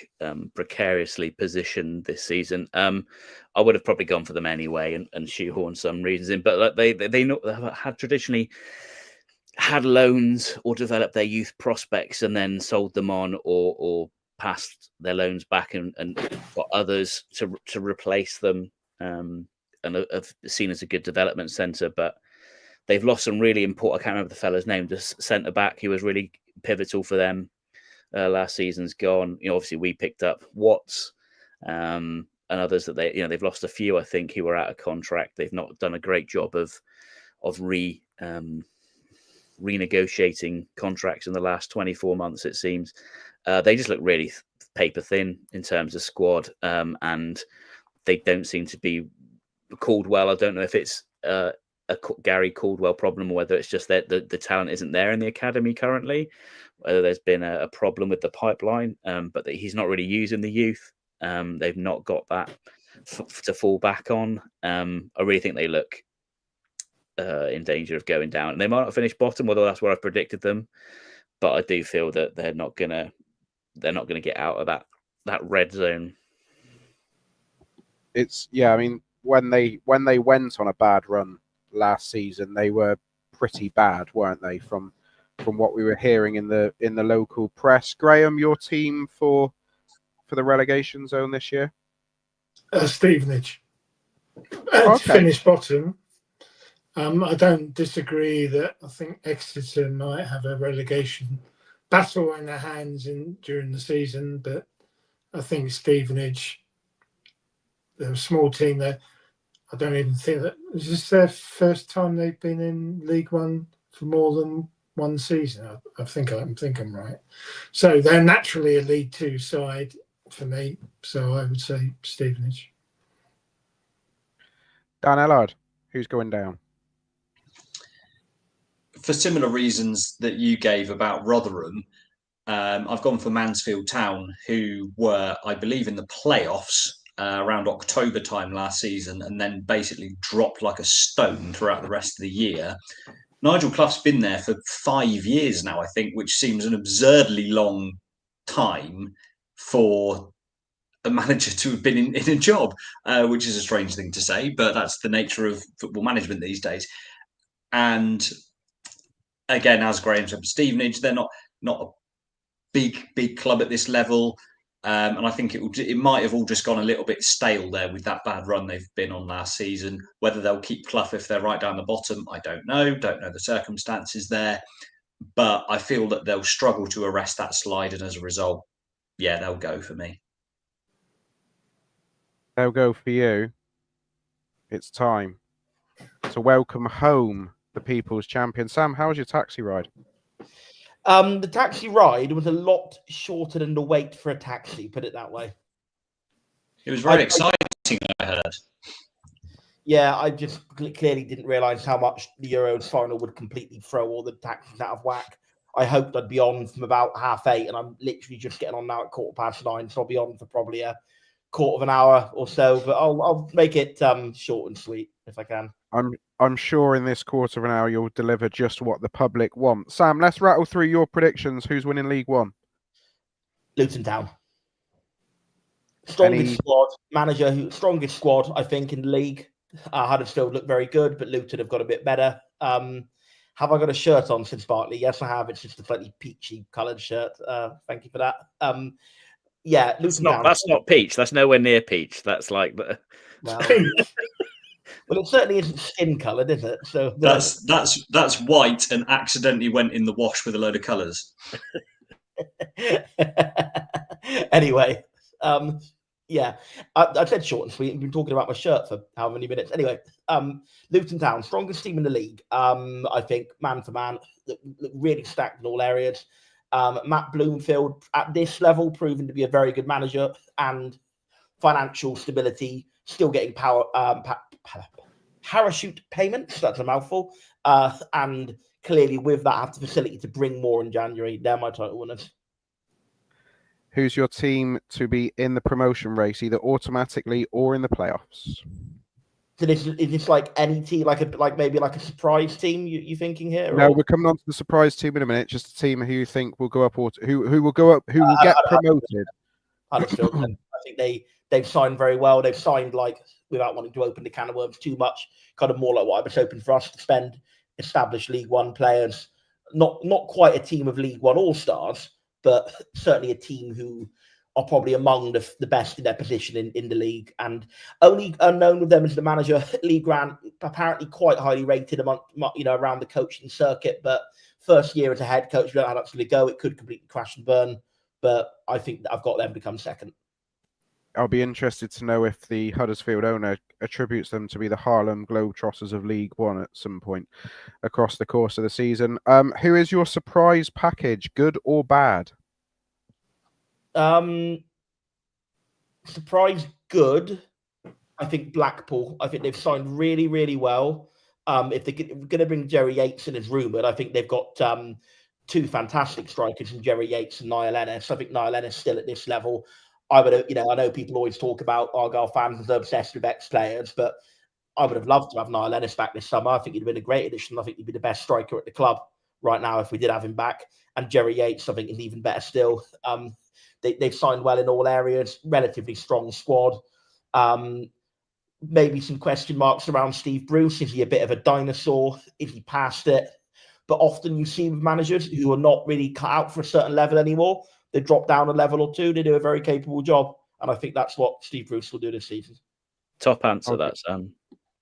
precariously positioned this season. I would have probably gone for them anyway and shoehorn some reasons in, but they had traditionally had loans or developed their youth prospects and then sold them on or passed their loans back and got others to replace them, and have seen as a good development centre. But they've lost some really important, I can't remember the fella's name, the centre back who was really pivotal for them last season's gone. Obviously we picked up Watts and others that they've lost a few, I think, who were out of contract. They've not done a great job of renegotiating contracts in the last 24 months, it seems. They just look really paper thin in terms of squad, and they don't seem to be called well. I don't know if it's Gary Caldwell problem, or whether it's just that the talent isn't there in the academy currently, whether there's been a problem with the pipeline, but that he's not really using the youth. They've not got that to fall back on. I really think they look in danger of going down. They might not finish bottom, although that's where I've predicted them. But I do feel that they're not gonna get out of that red zone. I mean, when they went on a bad run last season, they were pretty bad, weren't they? From what we were hearing in the local press. Graham, your team for the relegation zone this year? Stevenage. Okay. Finish bottom. I don't disagree that I think Exeter might have a relegation battle in their hands during the season, but I think Stevenage, they're a small team there. I don't even think that is this their first time they've been in League One for more than one season. I think I'm right. So they're naturally a League Two side for me. So I would say Stevenage. Dan Ellard, who's going down? For similar reasons that you gave about Rotherham, I've gone for Mansfield Town, who were, I believe, in the playoffs around October time last season, and then basically dropped like a stone throughout the rest of the year. Nigel Clough's been there for 5 years now, I think, which seems an absurdly long time for a manager to have been in a job, which is a strange thing to say, but that's the nature of football management these days. And again, as Graham said, Stevenage, they're not a big club at this level. And I think it might have all just gone a little bit stale there with that bad run they've been on last season. Whether they'll keep Clough if they're right down the bottom, I don't know. Don't know the circumstances there. But I feel that they'll struggle to arrest that slide. And as a result, yeah, they'll go for me. They'll go for you. It's time to welcome home the People's Champion. Sam, how was your taxi ride? The taxi ride was a lot shorter than the wait for a taxi, put it that way. It was very exciting, I heard. Yeah, I just clearly didn't realise how much the Euros final would completely throw all the taxis out of whack. I hoped I'd be on from about 8:30, and I'm literally just getting on now at 9:15, so I'll be on for probably a quarter of an hour or so, but I'll make it short and sweet if I can. I'm sure in this quarter of an hour you'll deliver just what the public want. Sam, let's rattle through your predictions. Who's winning League One? Luton Town. Strongest squad, I think, in the league. Huddersfield look very good, but Luton have got a bit better. Have I got a shirt on since Bartley? Yes, I have. It's just a slightly peachy coloured shirt. Thank you for that. Yeah, Luton Town. That's not peach. That's nowhere near peach. That's like well, it certainly isn't skin coloured, is it? So that's white and accidentally went in the wash with a load of colours. Anyway, yeah, I said short and sweet. I've been talking about my shirt for how many minutes? Anyway, Luton Town, strongest team in the league. I think man for man, really stacked in all areas. Matt Bloomfield at this level proven to be a very good manager, and financial stability, still getting parachute payments. That's a mouthful. And clearly with that have the facility to bring more in January. They're my title winners. Who's your team to be in the promotion race, either automatically or in the playoffs? So is this like any team, like maybe a surprise team? You thinking here? No, we're coming on to the surprise team in a minute. Just a team who you think will go up, or who will go up, who will get promoted. Huddersfield. I think they've signed very well. They've signed, like, without wanting to open the can of worms too much, kind of more like what I was hoping for us to spend. Established League One players, not quite a team of League One all-stars, but certainly a team who are probably among the best in their position in the league. And only unknown with them as the manager, Lee Grant, apparently quite highly rated around the coaching circuit. But first year as a head coach, we don't know how that's going to go. It could completely crash and burn. But I think that I've got them to come second. I'll be interested to know if the Huddersfield owner attributes them to be the Harlem Globetrotters of League One at some point across the course of the season. Who is your surprise package, good or bad? Surprise good. I think Blackpool. I think they've signed really, really well. If they're going to bring Jerry Yates in as rumoured, I think they've got two fantastic strikers in Jerry Yates and Niall Ennis. I think Niall Ennis still at this level. I know people always talk about Argyle fans as obsessed with ex-players, but I would have loved to have Niall Ennis back this summer. I think he'd have been a great addition. I think he'd be the best striker at the club right now if we did have him back. And Jerry Yates, I think, is even better still. They've signed well in all areas, relatively strong squad. Maybe some question marks around Steve Bruce. Is he a bit of a dinosaur? Is he past it? But often you see with managers who are not really cut out for a certain level anymore, they drop down a level or two. They do a very capable job. And I think that's what Steve Bruce will do this season. Top answer, that, Sam.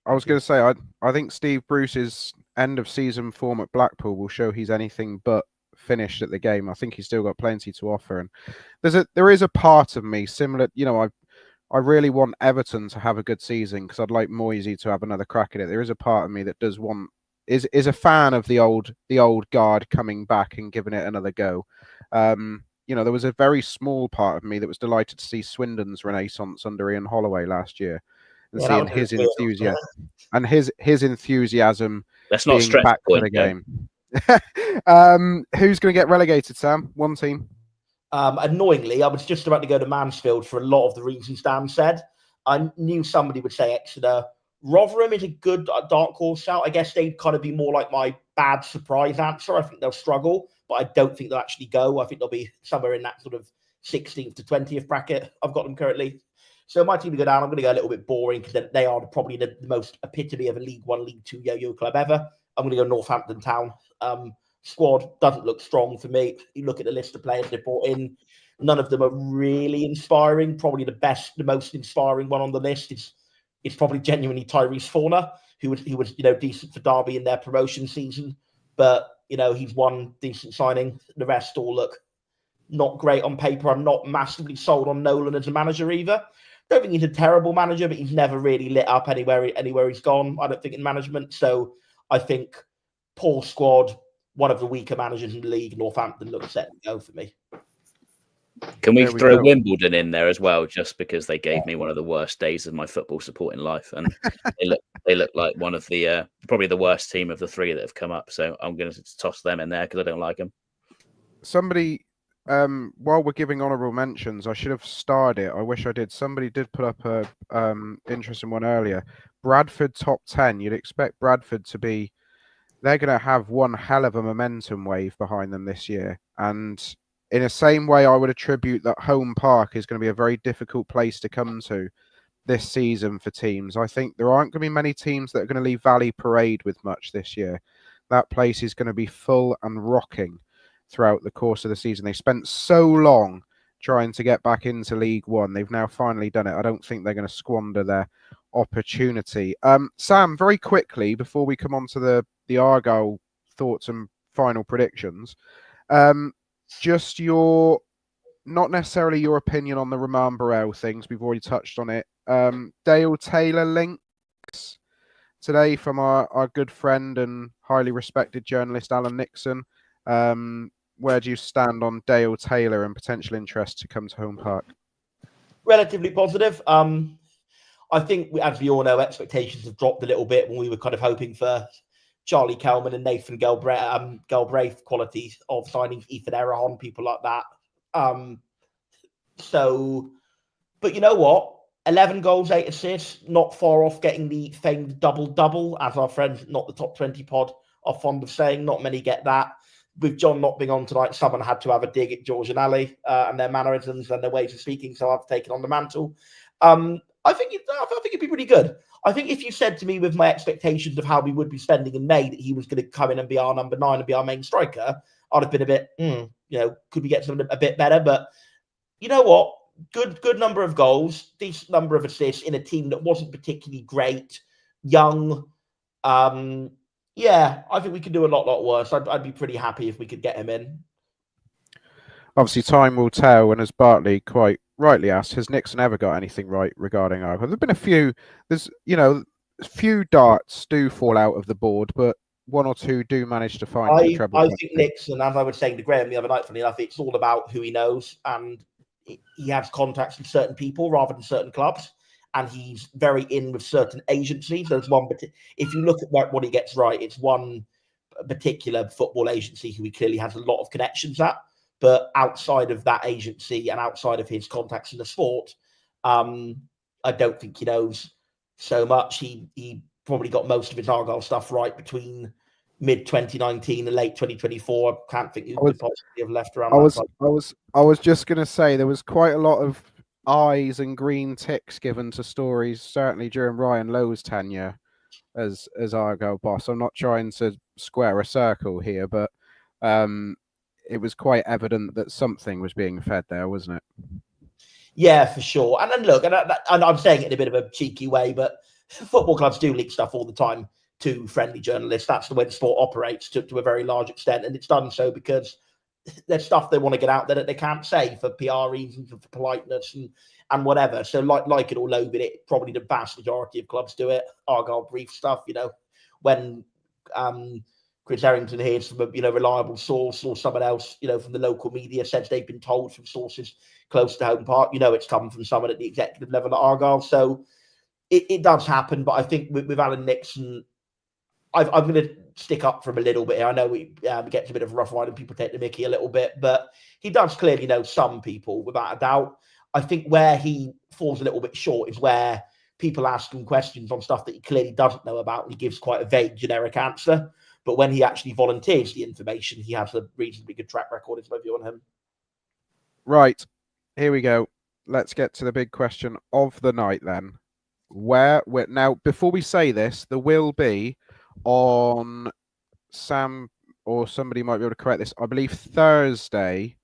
I was going to say, I think Steve Bruce's end of season form at Blackpool will show he's anything but finished at the game. I think he's still got plenty to offer. And there is a part of me similar, I really want Everton to have a good season because I'd like Moisey to have another crack at it. There is a part of me that does want is a fan of the old guard coming back and giving it another go. There was a very small part of me that was delighted to see Swindon's renaissance under Ian Holloway last year and seeing his enthusiasm and his enthusiasm. Let's not stretch back the for the game. Who's going to get relegated, Sam? One team. Annoyingly, I was just about to go to Mansfield for a lot of the reasons Dan said. I knew somebody would say Exeter. Rotherham is a good dark horse shout. I guess they'd kind of be more like my bad surprise answer. I think they'll struggle, but I don't think they'll actually go. I think they'll be somewhere in that sort of 16th to 20th bracket. I've got them currently. So my team to go down, I'm going to go a little bit boring because they are probably the most epitome of a League One, League Two yo-yo club ever. I'm going to go Northampton Town. Squad doesn't look strong for me. You look at the list of players they brought in, none of them are really inspiring. Probably the most inspiring one on the list is probably genuinely Tyrese Forner, who was decent for Derby in their promotion season, but he's one decent signing. The rest all look not great on paper. I'm not massively sold on Nolan as a manager either. Don't think he's a terrible manager, but he's never really lit up anywhere he's gone. I don't think in management. So I think poor squad, one of the weaker managers in the league, Northampton looks set to go for me. Can we throw Wimbledon in there as well, just because they gave me one of the worst days of my football supporting life, and they look like one of the probably the worst team of the three that have come up. So I'm going to toss them in there because I don't like them. Somebody, while we're giving honourable mentions, I should have starred it. I wish I did. Somebody did put up a interesting one earlier. Bradford top 10. You'd expect Bradford to be. They're going to have one hell of a momentum wave behind them this year, and in the same way, I would attribute that home park is going to be a very difficult place to come to this season for teams. I think there aren't going to be many teams that are going to leave Valley Parade with much this year. That place is going to be full and rocking throughout the course of the season. They spent so long trying to get back into League One. They've now finally done it. I don't think they're going to squander their opportunity. Sam, very quickly, before we come on to the Argyle thoughts and final predictions, just not necessarily your opinion on the Romain Barrel things. We've already touched on it. Dale Taylor links today from our good friend and highly respected journalist, Alan Nixon. Where do you stand on Dale Taylor and potential interest to come to Home Park? Relatively positive. I think, as we all know, expectations have dropped a little bit when we were kind of hoping for Charlie Kelman and Nathan Galbraith qualities of signing Ethan Errahon, people like that. But you know what? 11 goals, 8 assists, not far off getting the famed double-double, as our friends, not the Top 20 pod, are fond of saying. Not many get that. With John not being on tonight, someone had to have a dig at George and Ali and their mannerisms and their ways of speaking, so I've taken on the mantle. I think it'd be pretty good. I think if you said to me with my expectations of how we would be spending in May that he was going to come in and be our number 9 and be our main striker, I'd have been a bit, could we get something a bit better? But you know what? Good number of goals, decent number of assists in a team that wasn't particularly great, young. I think we could do a lot worse. I'd be pretty happy if we could get him in. Obviously, time will tell, and as Bartley quite rightly asked, has Nixon ever got anything right regarding Argyle? There've been a few. There's few darts do fall out of the board, but one or two do manage to find the trouble. I think Nixon, as I was saying to Graham the other night, funny enough, it's all about who he knows, and he has contacts with certain people rather than certain clubs. and he's very in with certain agencies. There's one, but if you look at what he gets right, it's one particular football agency who he clearly has a lot of connections at. But outside of that agency and outside of his contacts in the sport, I don't think he knows so much. He probably got most of his Argyle stuff right between mid 2019 and late 2024. I can't think who could possibly have left around that time. I was just going to say there was quite a lot of eyes and green ticks given to stories, certainly during Ryan Lowe's tenure as Argyle boss. I'm not trying to square a circle here, but it was quite evident that something was being fed there, wasn't it? Yeah, for sure. And then look, and I'm saying it in a bit of a cheeky way, but football clubs do leak stuff all the time to friendly journalists. That's the way the sport operates to a very large extent. And it's done so because there's stuff they want to get out there that they can't say for PR reasons and for politeness and whatever. So like it or loathe it, probably the vast majority of clubs do it. Argyle brief stuff, when Chris Errington hears from a reliable source or someone else, from the local media says they've been told from sources close to home park, it's come from someone at the executive level at Argyle. So it does happen, but I think with Alan Nixon, I'm going to stick up for him a little bit here. I know we get a bit of a rough ride and people take the mickey a little bit, but he does clearly know some people without a doubt. I think where he falls a little bit short is where people ask him questions on stuff that he clearly doesn't know about, and he gives quite a vague, generic answer. But when he actually volunteers the information, he has a reasonably good track record, is my view on him. Right. Here we go. Let's get to the big question of the night then. Now, before we say this, there will be on Sam, or somebody might be able to correct this, I believe Thursday,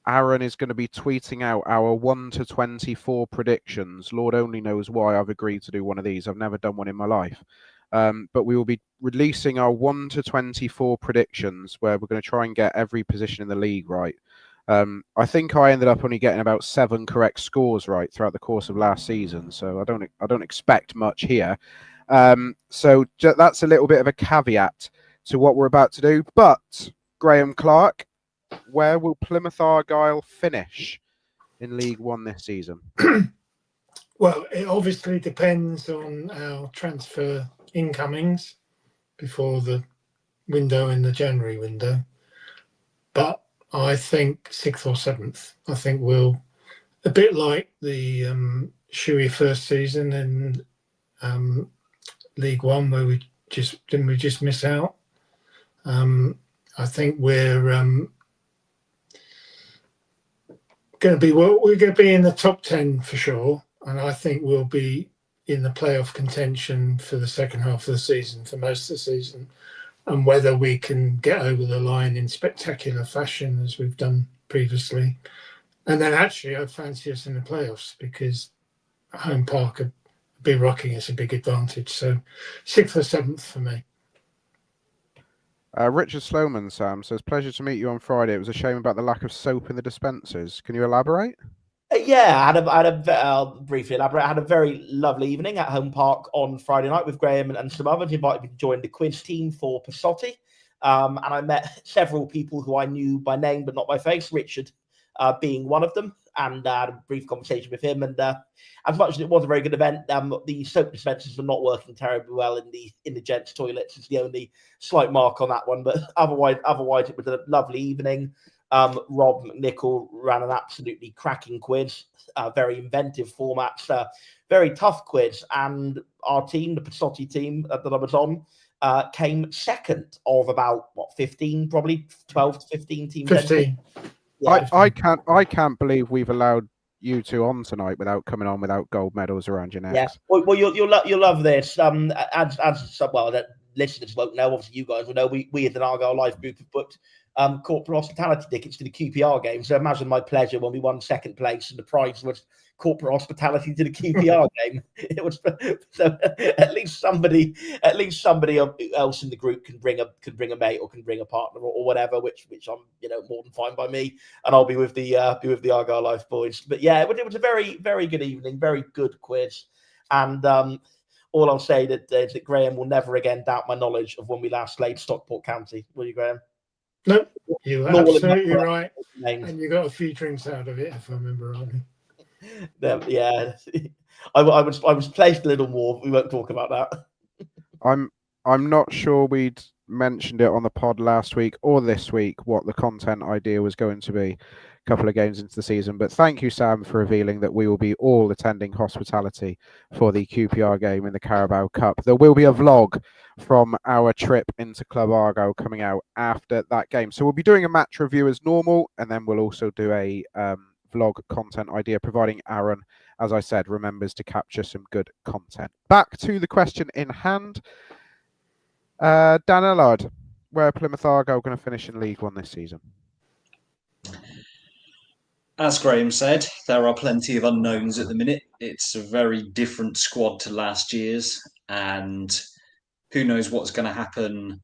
Aaron is going to be tweeting out our 1 to 24 predictions. Lord only knows why I've agreed to do one of these. I've never done one in my life. But we will be releasing our 1 to 24 predictions where we're going to try and get every position in the league right. I think I ended up only getting about 7 correct scores right throughout the course of last season, so I don't expect much here. So that's a little bit of a caveat to what we're about to do. But Graham Clark, where will Plymouth Argyle finish in League One this season? Well, it obviously depends on our transfer incomings before the window in the January window. But I think 6th or 7th. I think we'll, a bit like the Shuey first season in League One, where we just miss out. I think we're going to be in the top 10 for sure, and I think we'll be in the playoff contention for the second half of the season, for most of the season. And whether we can get over the line in spectacular fashion as we've done previously. And then actually I'd fancy us in the playoffs because home park would be rocking us a big advantage. So 6th or 7th for me. Richard Sloman, Sam, says, pleasure to meet you on Friday. It was a shame about the lack of soap in the dispensers. Can you elaborate? Yeah, I'll briefly elaborate. I had a very lovely evening at Home Park on Friday night with Graham and some others. He invited me to join the quiz team for Pasotti. And I met several people who I knew by name but not by face, Richard being one of them. And I had a brief conversation with him. And as much as it was a very good event, the soap dispensers were not working terribly well in the gents' toilets. It's the only slight mark on that one. But otherwise, it was a lovely evening. Rob McNichol ran an absolutely cracking quiz, very inventive formats, very tough quiz. And our team, the Pasotti team that I was on, came second of about 15, probably 12 to 15 teams. 15. Yeah. I can't believe we've allowed you two on tonight without coming on without gold medals around your necks. Yeah. Well, you'll love this. That listeners won't know. Obviously, you guys will know. We at an Argyle Life group have booked corporate hospitality tickets to the QPR game. So imagine my pleasure when we won second place and the prize was corporate hospitality to the QPR game. It was so at least somebody else in the group can bring a mate or can bring a partner or whatever, which I'm more than fine by me, and I'll be with the Argyle Life boys. But yeah, it was a very, very good evening, very good quiz, and all I'll say is that Graham will never again doubt my knowledge of when we last played Stockport County. Will you, Graham? No, you're absolutely right. And you got a few drinks out of it, if I remember rightly. Yeah, I was placed a little more. We won't talk about that. I'm not sure we'd mentioned it on the pod last week or this week what the content idea was going to be a couple of games into the season, but thank you, Sam, for revealing that we will be all attending hospitality for the QPR game in the Carabao Cup. There will be a vlog from our trip into Club Argyle coming out after that game, so we'll be doing a match review as normal, and then we'll also do a vlog content idea, providing Aaron, as I said, remembers to capture some good content. Back to the question in hand. Dan Ellard, where are Plymouth Argyle going to finish in League One this season? As Graham said, there are plenty of unknowns at the minute. It's a very different squad to last year's, and who knows what's going to happen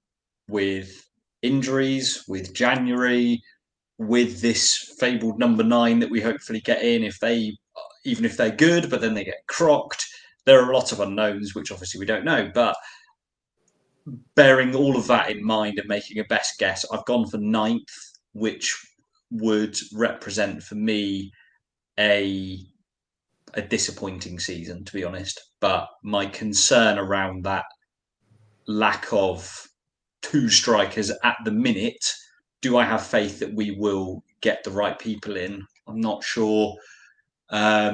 with injuries, with January, with this fabled number 9 that we hopefully get in. Even if they're good, but then they get crocked. There are a lot of unknowns, which obviously we don't know, but bearing all of that in mind and making a best guess, I've gone for 9th, which would represent for me a disappointing season, to be honest. But my concern around that lack of 2 strikers at the minute, do I have faith that we will get the right people in? I'm not sure. A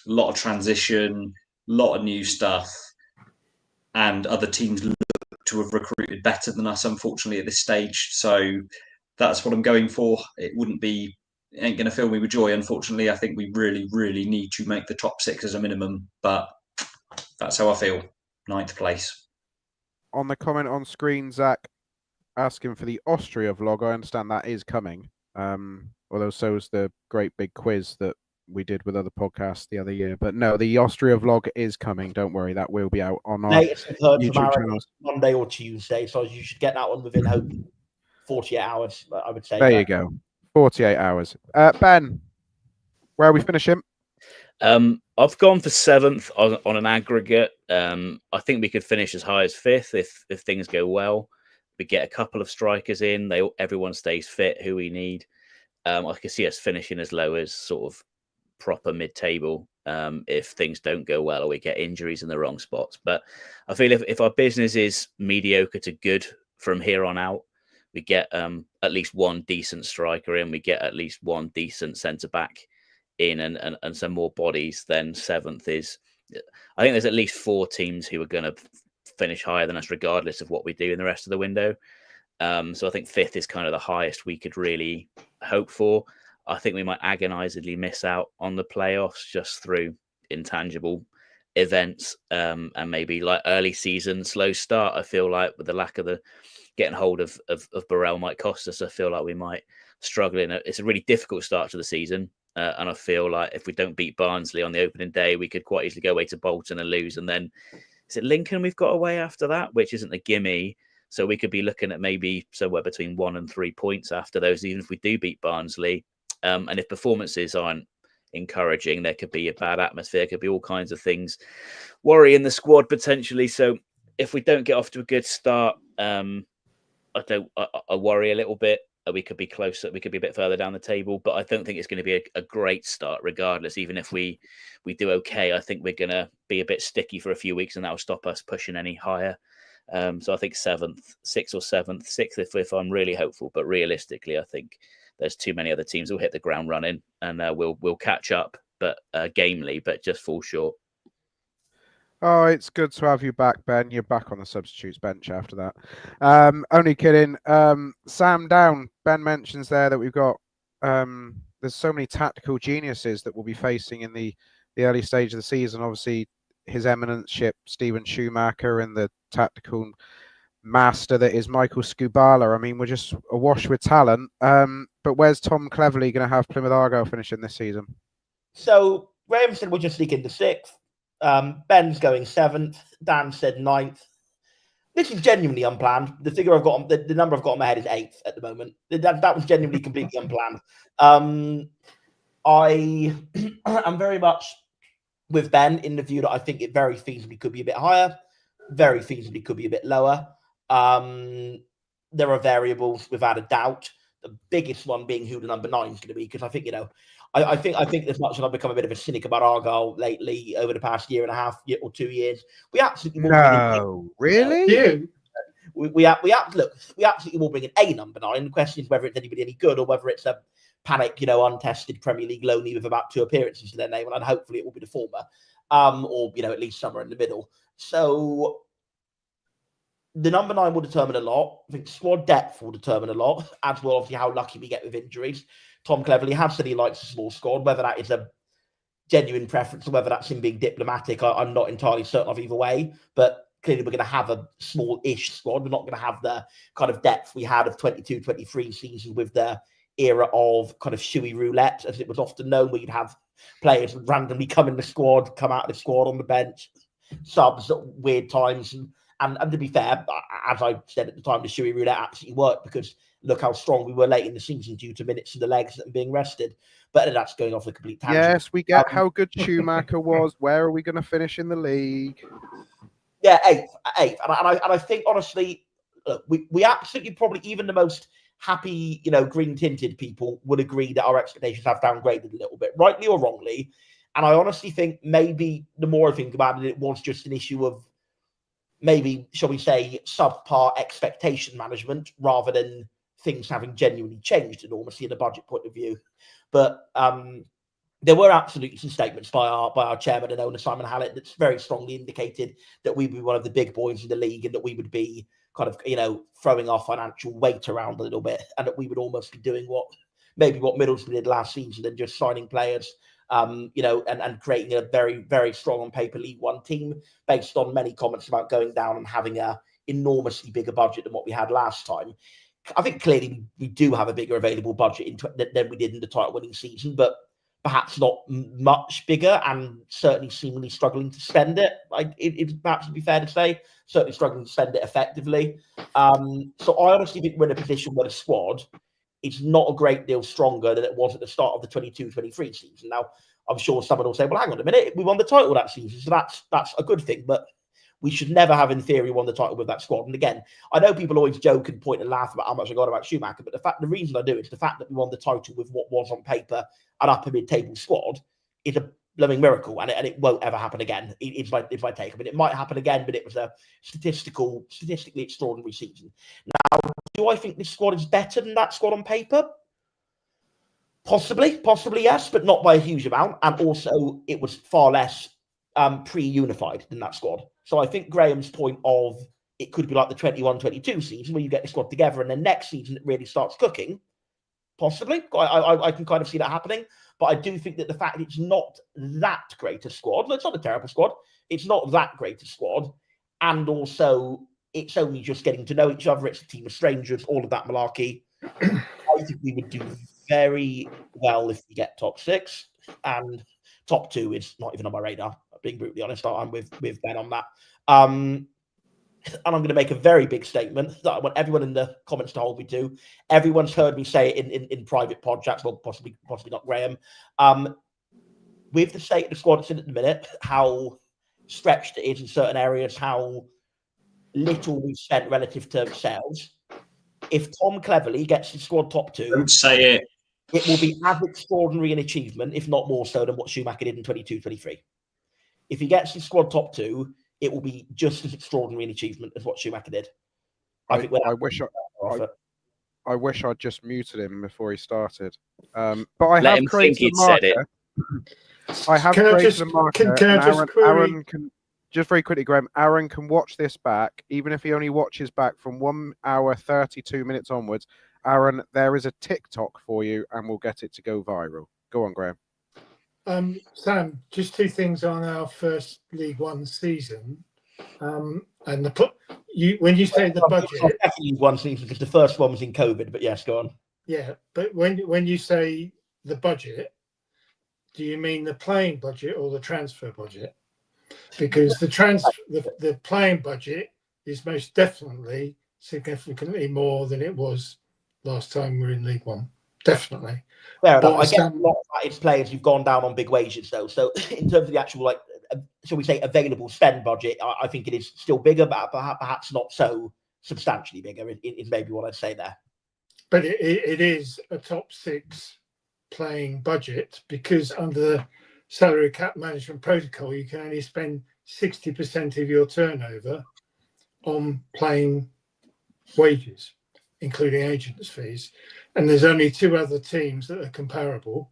lot of transition, a lot of new stuff, and other teams look to have recruited better than us, unfortunately, at this stage. So that's what I'm going for. It ain't going to fill me with joy, unfortunately. I think we really, really need to make the top 6 as a minimum, but that's how I feel. 9th place. On the comment on screen, Zach asking for the Austria vlog. I understand that is coming. Although so is the great big quiz that we did with other podcasts the other year. But no, the Austria vlog is coming. Don't worry, that will be out on our YouTube channels. Monday or Tuesday, so you should get that one within 48 hours, I would say. There you go. 48 hours. Ben, where are we finishing? I've gone for 7th on an aggregate. I think we could finish as high as 5th if things go well. We get a couple of strikers in. Everyone stays fit who we need. I can see us finishing as low as sort of proper mid-table if things don't go well or we get injuries in the wrong spots. But I feel if our business is mediocre to good from here on out, we get at least one decent striker in, we get at least one decent centre-back in and some more bodies, then 7th is... I think there's at least 4 teams who are going to finish higher than us regardless of what we do in the rest of the window. So I think 5th is kind of the highest we could really hope for. I think we might agonizedly miss out on the playoffs just through intangible events and maybe like early season slow start. I feel like with the lack of the getting hold of Burrell might cost us. I feel like we might struggle it's a really difficult start to the season. And I feel like if we don't beat Barnsley on the opening day, we could quite easily go away to Bolton and lose. And then is it Lincoln we've got away after that, which isn't a gimme. So we could be looking at maybe somewhere between 1 and 3 points after those, even if we do beat Barnsley. And if performances aren't encouraging, there could be a bad atmosphere, could be all kinds of things worrying the squad potentially. So if we don't get off to a good start, I worry a little bit. We could be closer, we could be a bit further down the table, but I don't think it's going to be a great start regardless. Even if we do okay, I think we're going to be a bit sticky for a few weeks and that'll stop us pushing any higher. So I think 7th, 6th or 7th, 6th if I'm really hopeful, but realistically, I think there's too many other teams who'll hit the ground running and we'll catch up, but gamely, but just fall short. Oh, it's good to have you back, Ben. You're back on the substitutes bench after that. Only kidding. Sam Down. Ben mentions there that we've got there's so many tactical geniuses that we'll be facing in the early stage of the season. Obviously, His Eminence-ship, Stephen Schumacher, and the tactical master that is Michael Skubala. I mean, we're just awash with talent. But where's Tom Cleverley going to have Plymouth Argyle finishing this season? So Graham said we'll just sneak into 6th. Ben's going 7th. Dan said 9th. This is genuinely unplanned. The figure I've got, the number I've got in my head is 8th at the moment. That was genuinely completely unplanned. I am very much with Ben in the view that I think it very feasibly could be a bit higher, very feasibly could be a bit lower. There are variables without a doubt. The biggest one being who the number 9 is going to be, because I think, I think as much as I've become a bit of a cynic about Argyle lately over the past year and a half or 2 years, we absolutely will bring in. No, really? You? We absolutely will bring in a number 9. The question is whether it's anybody any good or whether it's a panic, untested Premier League loanee with about 2 appearances to their name, and hopefully it will be the former, or at least somewhere in the middle. So the number 9 will determine a lot. I think squad depth will determine a lot, as well obviously how lucky we get with injuries. Tom Cleverley has said he likes a small squad. Whether that is a genuine preference or whether that's him being diplomatic, I'm not entirely certain of either way. But clearly we're going to have a small-ish squad. We're not going to have the kind of depth we had of 22-23 season with the era of kind of shoey roulette, as it was often known, where you'd have players randomly come in the squad, come out of the squad on the bench, subs at weird times. And to be fair, as I said at the time, the shoey roulette absolutely worked because look how strong we were late in the season due to minutes in the legs and being rested. But that's going off a complete tangent. Yes, we get how good Schumacher was. Where are we going to finish in the league? Yeah, eighth. And I think, honestly, look, we absolutely probably, even the most happy, green-tinted people would agree that our expectations have downgraded a little bit, rightly or wrongly. And I honestly think maybe the more I think about it, it was just an issue of maybe, shall we say, subpar expectation management rather than things having genuinely changed enormously in a budget point of view. But there were absolutely some statements by our chairman and owner, Simon Hallett, that's very strongly indicated that we'd be one of the big boys in the league and that we would be kind of, throwing our financial weight around a little bit, and that we would almost be doing what Middlesbrough did last season and just signing players, and creating a very, very strong on paper League One team based on many comments about going down and having a enormously bigger budget than what we had last time. I think clearly we do have a bigger available budget than we did in the title winning season, but perhaps not much bigger, and certainly seemingly struggling to spend it. It's perhaps would be fair to say, certainly struggling to spend it effectively. So I honestly think we're in a position where the squad is not a great deal stronger than it was at the start of the 22-23 season. Now, I'm sure someone will say, well, hang on a minute, we won the title that season, so that's a good thing, but we should never have, in theory, won the title with that squad. And again, I know people always joke and point and laugh about how much I got about Schumacher, but the reason I do is the fact that we won the title with what was on paper an upper mid-table squad is a blooming miracle, and it won't ever happen again. It's my take. I mean, it might happen again, but it was a statistically extraordinary season. Now, do I think this squad is better than that squad on paper? Possibly, yes, but not by a huge amount. And also, it was far less pre-unified than that squad. So I think Graham's point of it could be like the 21-22 season where you get the squad together and then next season it really starts cooking. Possibly. I can kind of see that happening. But I do think that the fact it's not that great a squad, it's not a terrible squad, it's not that great a squad, and also it's only just getting to know each other, it's a team of strangers, all of that malarkey. I think we would do very well if we get top 6, and top 2 is not even on my radar. Being brutally honest, I'm with Ben on that. And I'm going to make a very big statement that I want everyone in the comments to hold me to. Everyone's heard me say it in private pod chats, well, possibly not Graham. With the state of the squad it's in at the minute, how stretched it is in certain areas, how little we've spent relative to sales. If Tom Cleverley gets his squad top 2, Don't say it. It will be as extraordinary an achievement, if not more so, than what Schumacher did in 22-23. If he gets his squad top 2, it will be just as extraordinary an achievement as what Schumacher did. I wish I'd just muted him before he started. But I have created a marker. I have created a marker. Aaron can just very quickly, Graham. Aaron can watch this back, even if he only watches back from 1 hour 32 minutes onwards. Aaron, there is a TikTok for you, and we'll get it to go viral. Go on, Graham. Sam, just 2 things on our first League One season. And when you say the budget, definitely League One season because the first one was in COVID. But yes, go on. Yeah, but when you say the budget, do you mean the playing budget or the transfer budget? Because the playing budget is most definitely significantly more than it was last time we were in League One. Definitely. Fair enough. I guess a lot of that is players who've gone down on big wages, though. So in terms of the actual, shall we say, available spend budget, I think it is still bigger, but perhaps not so substantially bigger. Is maybe what I'd say there. But it is a top 6 playing budget, because under the salary cap management protocol, you can only spend 60% of your turnover on playing wages, including agents' fees. And there's only two other teams that are comparable,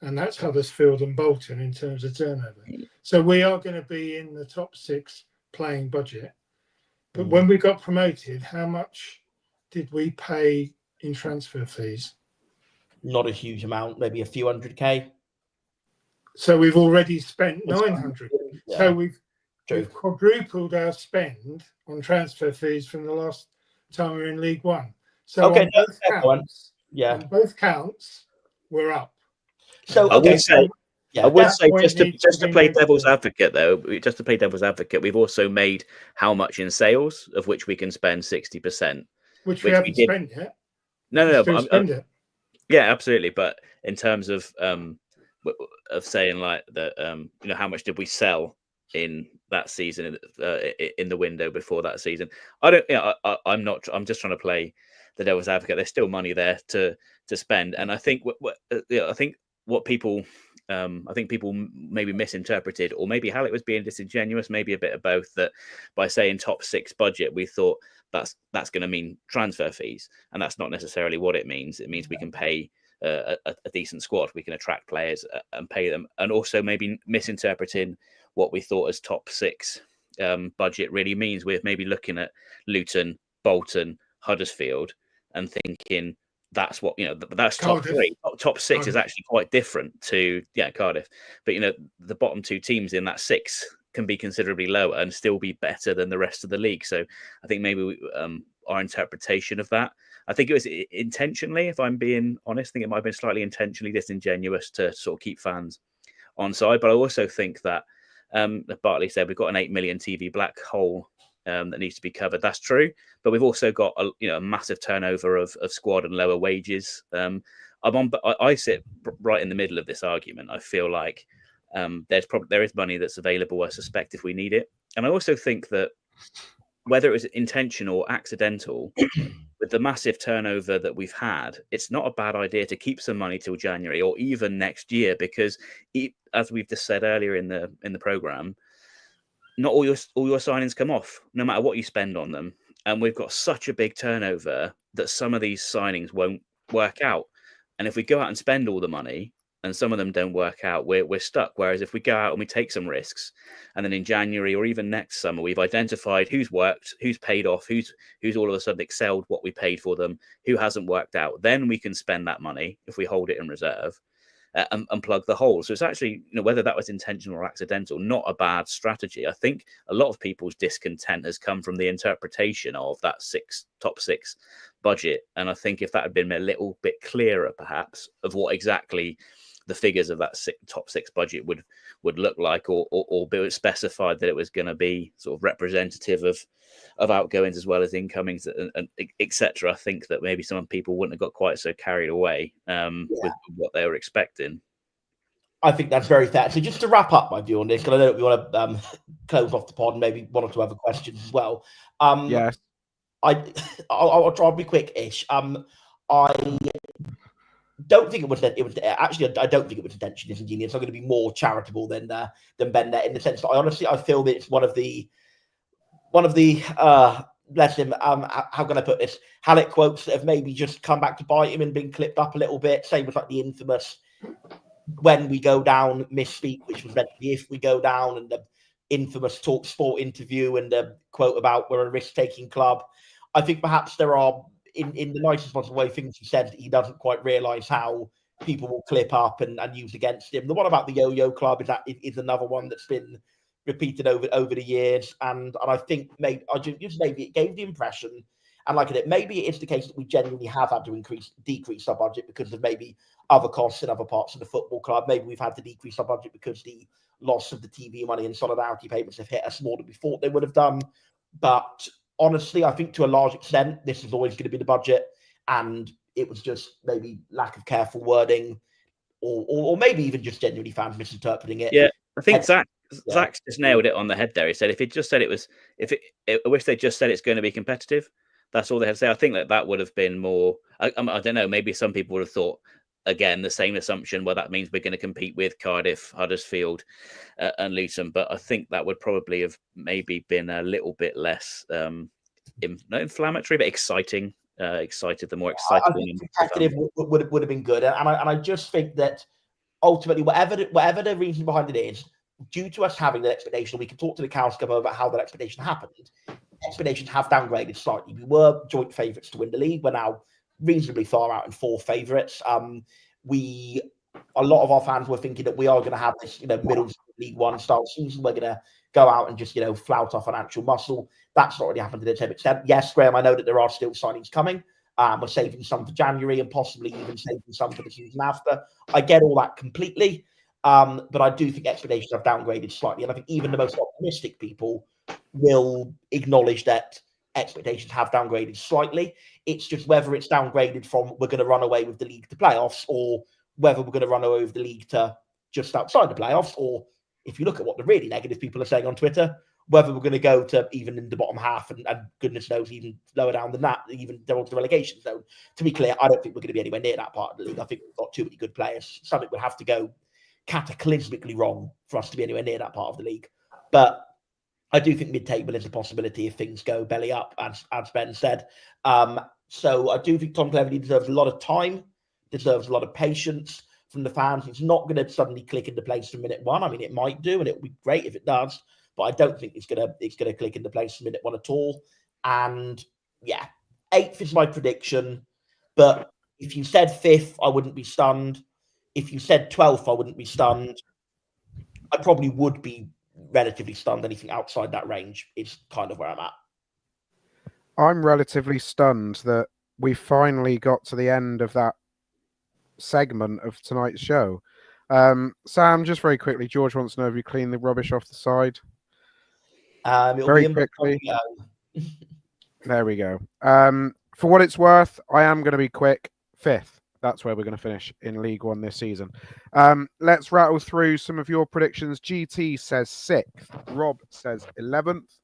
and that's Huddersfield and Bolton in terms of turnover. So we are going to be in the top 6 playing budget. But when we got promoted, how much did we pay in transfer fees? Not a huge amount, maybe a few $100K. So we've already spent 900. Yeah. So we've quadrupled our spend on transfer fees from the last time we were in League One. So Okay, on both counts, yeah, on both counts, we're up. So I would say, yeah, I would that say point just to needs to be play noted. devil's advocate, though, just to play devil's advocate, we've also made how much in sales, of which we can spend 60%. Which we haven't spent yet. No, Still but spend it. yeah, absolutely. But in terms of saying like that, how much did we sell in that season, in the window before that season? I don't. I'm not. I'm just trying to play the devil's advocate. There's still money there to spend, and I think what people. I think people maybe misinterpreted, or maybe Hallett was being disingenuous, maybe a bit of both, that by saying top 6 budget, we thought that's going to mean transfer fees, and that's not necessarily what it means. It means we can pay a decent squad, we can attract players and pay them, and also maybe misinterpreting what we thought as top 6 budget really means. We're maybe looking at Luton, Bolton, Huddersfield, and thinking that's what that's top Cardiff. 3. Top 6 is Cardiff. actually quite different to Cardiff, but the bottom 2 teams in that 6 can be considerably lower and still be better than the rest of the league. So I think maybe our interpretation of that, I think it was intentionally, if I'm being honest, I think it might have been slightly intentionally disingenuous to sort of keep fans on side. But I also think that Bartley said we've got an 8 million TV black hole that needs to be covered. That's true, but we've also got a massive turnover of squad and lower wages. I sit right in the middle of this argument. I feel like there is money that's available, I suspect, if we need it. And I also think that whether it was intentional or accidental, with the massive turnover that we've had, it's not a bad idea to keep some money till January or even next year, because as we've just said earlier in the program, not all your signings come off, no matter what you spend on them. And we've got such a big turnover that some of these signings won't work out. And if we go out and spend all the money and some of them don't work out, we're stuck. Whereas if we go out and we take some risks, and then in January or even next summer, we've identified who's worked, who's paid off, who's all of a sudden excelled what we paid for them, who hasn't worked out, then we can spend that money if we hold it in reserve. And plug the hole. So it's actually, whether that was intentional or accidental, not a bad strategy. I think a lot of people's discontent has come from the interpretation of that top 6 budget. And I think if that had been a little bit clearer, perhaps, of what exactly the figures of that top 6 budget would look like, or be specified that it was going to be sort of representative of outgoings as well as incomings and etc. I think that maybe some people wouldn't have got quite so carried away with what they were expecting. I think that's very fair. So just to wrap up my view on this, because I know that we want to close off the pod and maybe one or two other questions as well. Yes. I'll try to be quick-ish. I don't think it was actually. I don't think it was intentionally disingenuous. I'm going to be more charitable than Ben there, in the sense that I feel that it's one of the bless him. How can I put this? Hallett quotes that have maybe just come back to bite him and been clipped up a little bit. Same with like the infamous "when we go down" misspeak, which was meant to be "if we go down," and the infamous Talk Sport interview and the quote about we're a risk-taking club. I think perhaps there are, in the nicest possible way, things he said that he doesn't quite realise how people will clip up and use against him. The one about the yo-yo club is another one that's been repeated over the years, and I think maybe it gave the impression, and like it, maybe it is the case that we genuinely have had to decrease our budget because of maybe other costs in other parts of the football club. Maybe we've had to decrease our budget because the loss of the TV money and solidarity payments have hit us more than we thought they would have done. But honestly, I think to a large extent, this is always going to be the budget, and it was just maybe lack of careful wording, or maybe even just genuinely fans misinterpreting it. Yeah, I think Zach's just nailed it on the head there. He said if it just said I wish they just said it's going to be competitive. That's all they had to say. I think that would have been more. I don't know. Maybe some people would have thought again, the same assumption. Well, that means we're going to compete with Cardiff, Huddersfield, and Luton. But I think that would probably have maybe been a little bit less not inflammatory, but exciting. The more excited. I think competitive would have been good, and I just think that ultimately, whatever the reason behind it is, due to us having that expectation, we can talk to the cows come over about how that expectation happened. Expectations have downgraded slightly. We were joint favourites to win the league. We're now reasonably far out in 4 favourites. A lot of our fans were thinking that we are going to have this, middle League One style season. We're going to go out and just, flout our financial muscle. That's not really happened to the same extent. Yes, Graham, I know that there are still signings coming. We're saving some for January and possibly even saving some for the season after. I get all that completely. But I do think expectations have downgraded slightly. And I think even the most optimistic people will acknowledge that expectations have downgraded slightly. It's just whether it's downgraded from we're going to run away with the league to playoffs, or whether we're going to run away with the league to just outside the playoffs, or if you look at what the really negative people are saying on Twitter, whether we're going to go to even in the bottom half and goodness knows even lower down than that, even down to the relegation zone. To be clear, I don't think we're going to be anywhere near that part of the league. I think we've got too many good players. Something would have to go cataclysmically wrong for us to be anywhere near that part of the league. But I do think mid-table is a possibility if things go belly up, as Ben said. So I do think Tom Cleverley deserves a lot of time, deserves a lot of patience from the fans. It's not going to suddenly click into place from minute one. I mean, it might do, and it would be great if it does, but I don't think it's going to click into place from minute one at all. And yeah, 8th is my prediction. But if you said 5th, I wouldn't be stunned. If you said 12th, I wouldn't be stunned. I probably would be relatively stunned. Anything outside that range is kind of where I'm at. I'm relatively stunned that we finally got to the end of that segment of tonight's show. Sam, just very quickly, George wants to know if you clean the rubbish off the side. Very quickly. There we go. For what it's worth, I am going to be quick. 5th. That's where we're going to finish in League One this season. Let's rattle through some of your predictions. GT says 6th. Rob says 11th.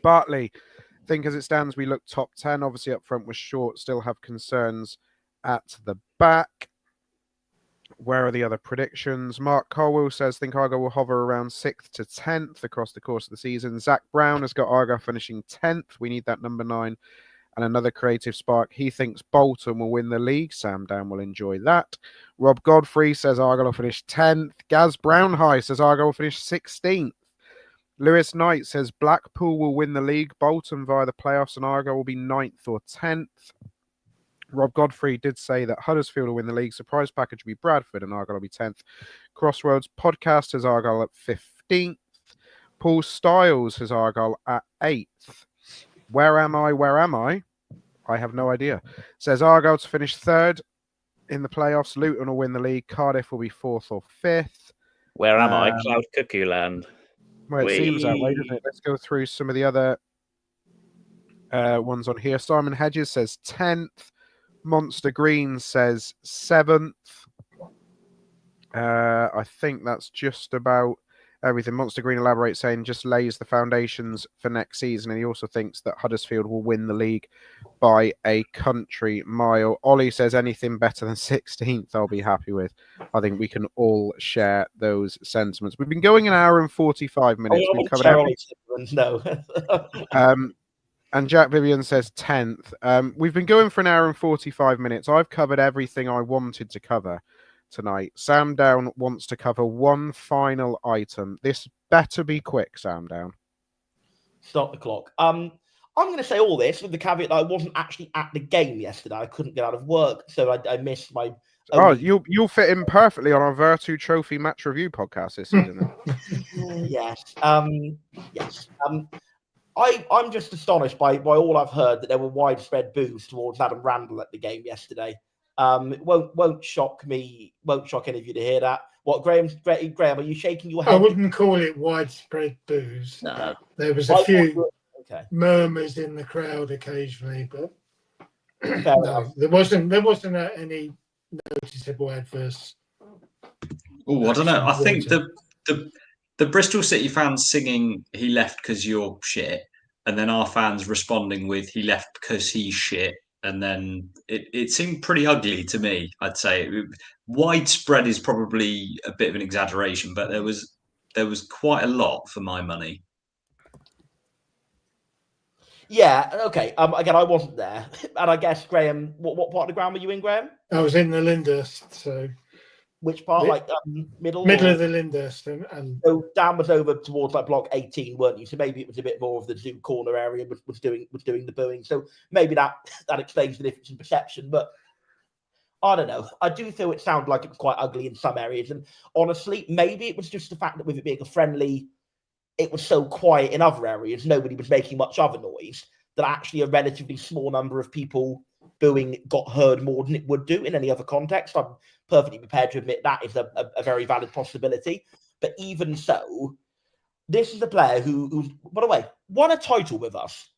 Bartley, I think as it stands, we look top 10. Obviously, up front was short. Still have concerns at the back. Where are the other predictions? Mark Colwell says, think Argyle will hover around 6th to 10th across the course of the season. Zach Brown has got Argyle finishing 10th. We need that number 9. And another creative spark. He thinks Bolton will win the league. Sam Down will enjoy that. Rob Godfrey says Argyle will finish 10th. Gaz Brownhigh says Argyle will finish 16th. Lewis Knight says Blackpool will win the league. Bolton via the playoffs, and Argyle will be 9th or 10th. Rob Godfrey did say that Huddersfield will win the league. Surprise package will be Bradford, and Argyle will be 10th. Crossroads Podcast has Argyle at 15th. Paul Stiles has Argyle at 8th. Where am I? I have no idea. Says Argyle to finish 3rd in the playoffs. Luton will win the league. Cardiff will be 4th or 5th. Where am I? Cloud Cuckoo Land. Well, it seems that way, doesn't it? Let's go through some of the other ones on here. Simon Hedges says 10th. Monster Green says 7th. I think that's just about everything. Monster Green elaborates saying just lays the foundations for next season, and he also thinks that Huddersfield will win the league by a country mile. Ollie says anything better than 16th I'll be happy with. I think we can all share those sentiments. We've been going an hour and 45 minutes. We've covered everything. No. And Jack Vivian says 10th. We've been going for an hour and 45 minutes. I've covered everything I wanted to cover tonight. Sam Down wants to cover one final item. This better be quick, Sam Down. Stop the clock. I'm going to say all this with the caveat that I wasn't actually at the game yesterday. I couldn't get out of work, so I missed my... Oh, you'll fit in perfectly on our Virtu Trophy match review podcast this season. Yes. Yes. I'm just astonished by all I've heard that there were widespread boos towards Adam Randall at the game yesterday. It won't shock me. Won't shock any of you to hear that. What, Graham? Are you shaking your head? I wouldn't call it widespread boos. No. There was a few murmurs in the crowd occasionally, but no, there wasn't any noticeable adverse. Oh, I don't know. I think the Bristol City fans singing "He left because you're shit," and then our fans responding with "He left because he's shit," and then it seemed pretty ugly to me. I'd say widespread is probably a bit of an exaggeration, but there was quite a lot for my money. Yeah, okay. Again, I wasn't there, and I guess Graham. What part of the ground were you in, Graham? I was in the Lyndhurst, so Which part, like middle? Middle or... of the Lyndhurst, and so Dan was over towards like block 18, weren't you? So maybe it was a bit more of the zoo corner area was doing the booing. So maybe that explains the difference in perception. But I don't know. I do feel it sounded like it was quite ugly in some areas, and honestly, maybe it was just the fact that with it being a friendly, it was so quiet in other areas, nobody was making much other noise, that actually a relatively small number of people booing got heard more than it would do in any other context. I'm perfectly prepared to admit that is a very valid possibility. But even so, this is a player who, by the way, won a title with us,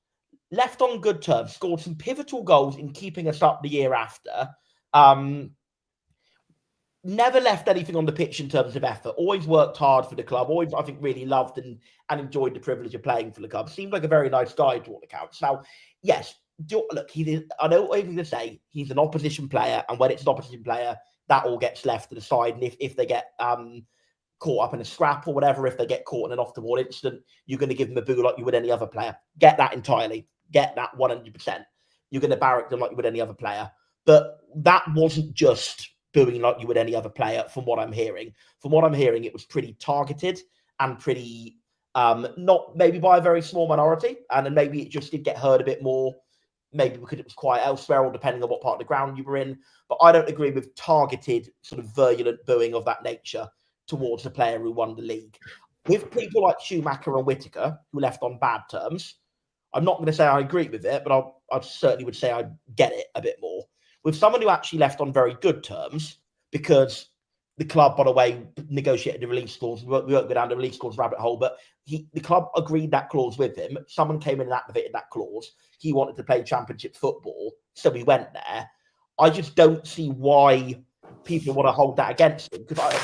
left on good terms, scored some pivotal goals in keeping us up the year after. Never left anything on the pitch in terms of effort. Always worked hard for the club. Always, I think, really loved and enjoyed the privilege of playing for the club. Seemed like a very nice guy to all accounts. Now, yes, look, I know what I'm going to say. He's an opposition player, and when it's an opposition player, that all gets left to the side. And if they get caught up in a scrap or whatever, if they get caught in an off-the-ball incident, you're going to give them a boo like you would any other player. Get that entirely. Get that 100%. You're going to barrack them like you would any other player. But that wasn't just booing like you would any other player, from what I'm hearing. From what I'm hearing, it was pretty targeted and pretty, not maybe by a very small minority, and then maybe it just did get heard a bit more, maybe because it was quiet elsewhere, or depending on what part of the ground you were in. But I don't agree with targeted, sort of virulent booing of that nature towards the player who won the league. With people like Schumacher and Whittaker, who left on bad terms, I'm not going to say I agree with it, but I certainly would say I get it a bit more. With someone who actually left on very good terms, because the club, by the way, negotiated the release clause. We won't go down the release clause rabbit hole, but the club agreed that clause with him. Someone came in and activated that clause. He wanted to play championship football, so we went there. I just don't see why people want to hold that against him. Because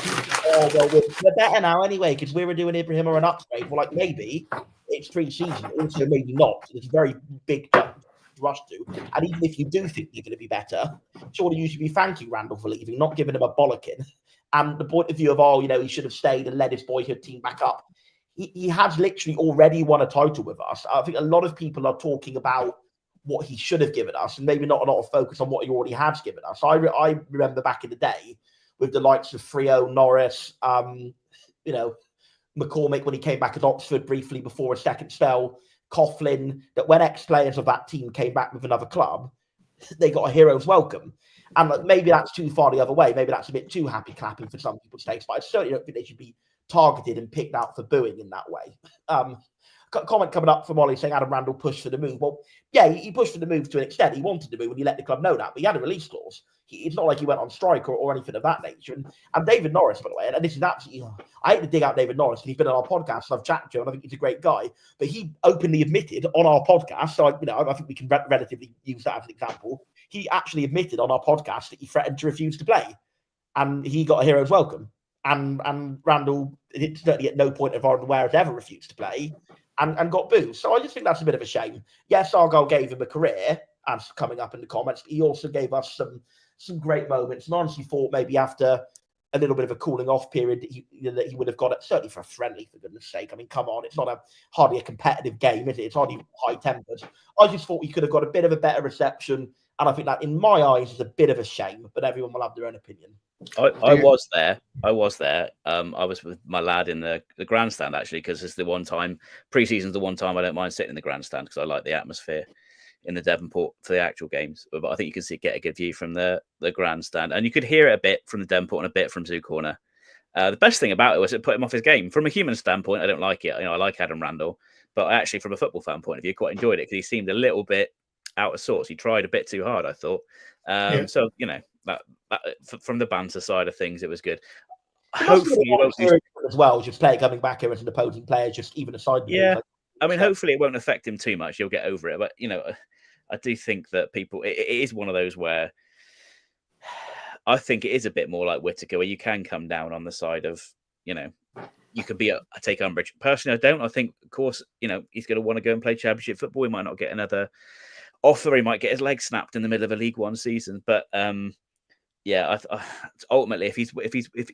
we're better now anyway, because we were doing Ibrahim or an upgrade. Well, like, maybe it's pre-season, also maybe not. It's a very big rush to. And even if you do think you're going to be better, surely you should be thanking Randall for leaving, not giving him a bollocking. And the point of view of, he should have stayed and led his boyhood team back up. He has literally already won a title with us. I think a lot of people are talking about what he should have given us, and maybe not a lot of focus on what he already has given us. I remember back in the day with the likes of Freo, Norris, McCormick when he came back at Oxford briefly before a second spell, Coughlin, that when ex-players of that team came back with another club, they got a hero's welcome. And maybe that's too far the other way. Maybe that's a bit too happy clapping for some people's taste, but I certainly don't think they should be targeted and picked out for booing in that way. Comment coming up from Ollie saying Adam Randall pushed for the move. Well, yeah, he pushed for the move to an extent. He wanted to move and he let the club know that, but he had a release clause. It's not like he went on strike or anything of that nature. And David Norris, by the way, and this is absolutely, I hate to dig out David Norris, and he's been on our podcast, and I've chatted to him, and I think he's a great guy, but he openly admitted on our podcast, so I think we can relatively use that as an example. He actually admitted on our podcast that he threatened to refuse to play, and he got a hero's welcome. And Randall, certainly at no point of our aware, has ever refused to play and got booed. So I just think that's a bit of a shame. Yes, Argyle gave him a career, as coming up in the comments, but he also gave us some great moments. And honestly thought maybe after a little bit of a cooling off period that he would have got it, certainly for a friendly, for goodness sake. I mean, come on, it's not hardly a competitive game, is it? It's hardly high-tempered. I just thought he could have got a bit of a better reception, and I think that, in my eyes, is a bit of a shame, but everyone will have their own opinion. I was there. I was with my lad in the grandstand, actually, because it's the one time, pre-season's the one time I don't mind sitting in the grandstand because I like the atmosphere in the Devonport for the actual games. But I think you can get a good view from the grandstand, and you could hear it a bit from the Devonport and a bit from Zoo Corner. The best thing about it was it put him off his game. From a human standpoint, I don't like it. I like Adam Randall, but actually from a football fan point of view, quite enjoyed it because he seemed a little bit out of sorts. He tried a bit too hard, I thought. So that from the banter side of things, it was good. Hopefully, as well, just player coming back here as an opposing player, just even aside. Yeah, I mean, hopefully it won't affect him too much. He'll get over it. But I do think that people, it is one of those where I think it is a bit more like Whittaker, where you can come down on the side of, you could be a take umbrage. Personally, I don't. I think, of course, he's going to want to go and play championship football. He might not get another Off he might get his leg snapped in the middle of a League One season. But yeah, ultimately, if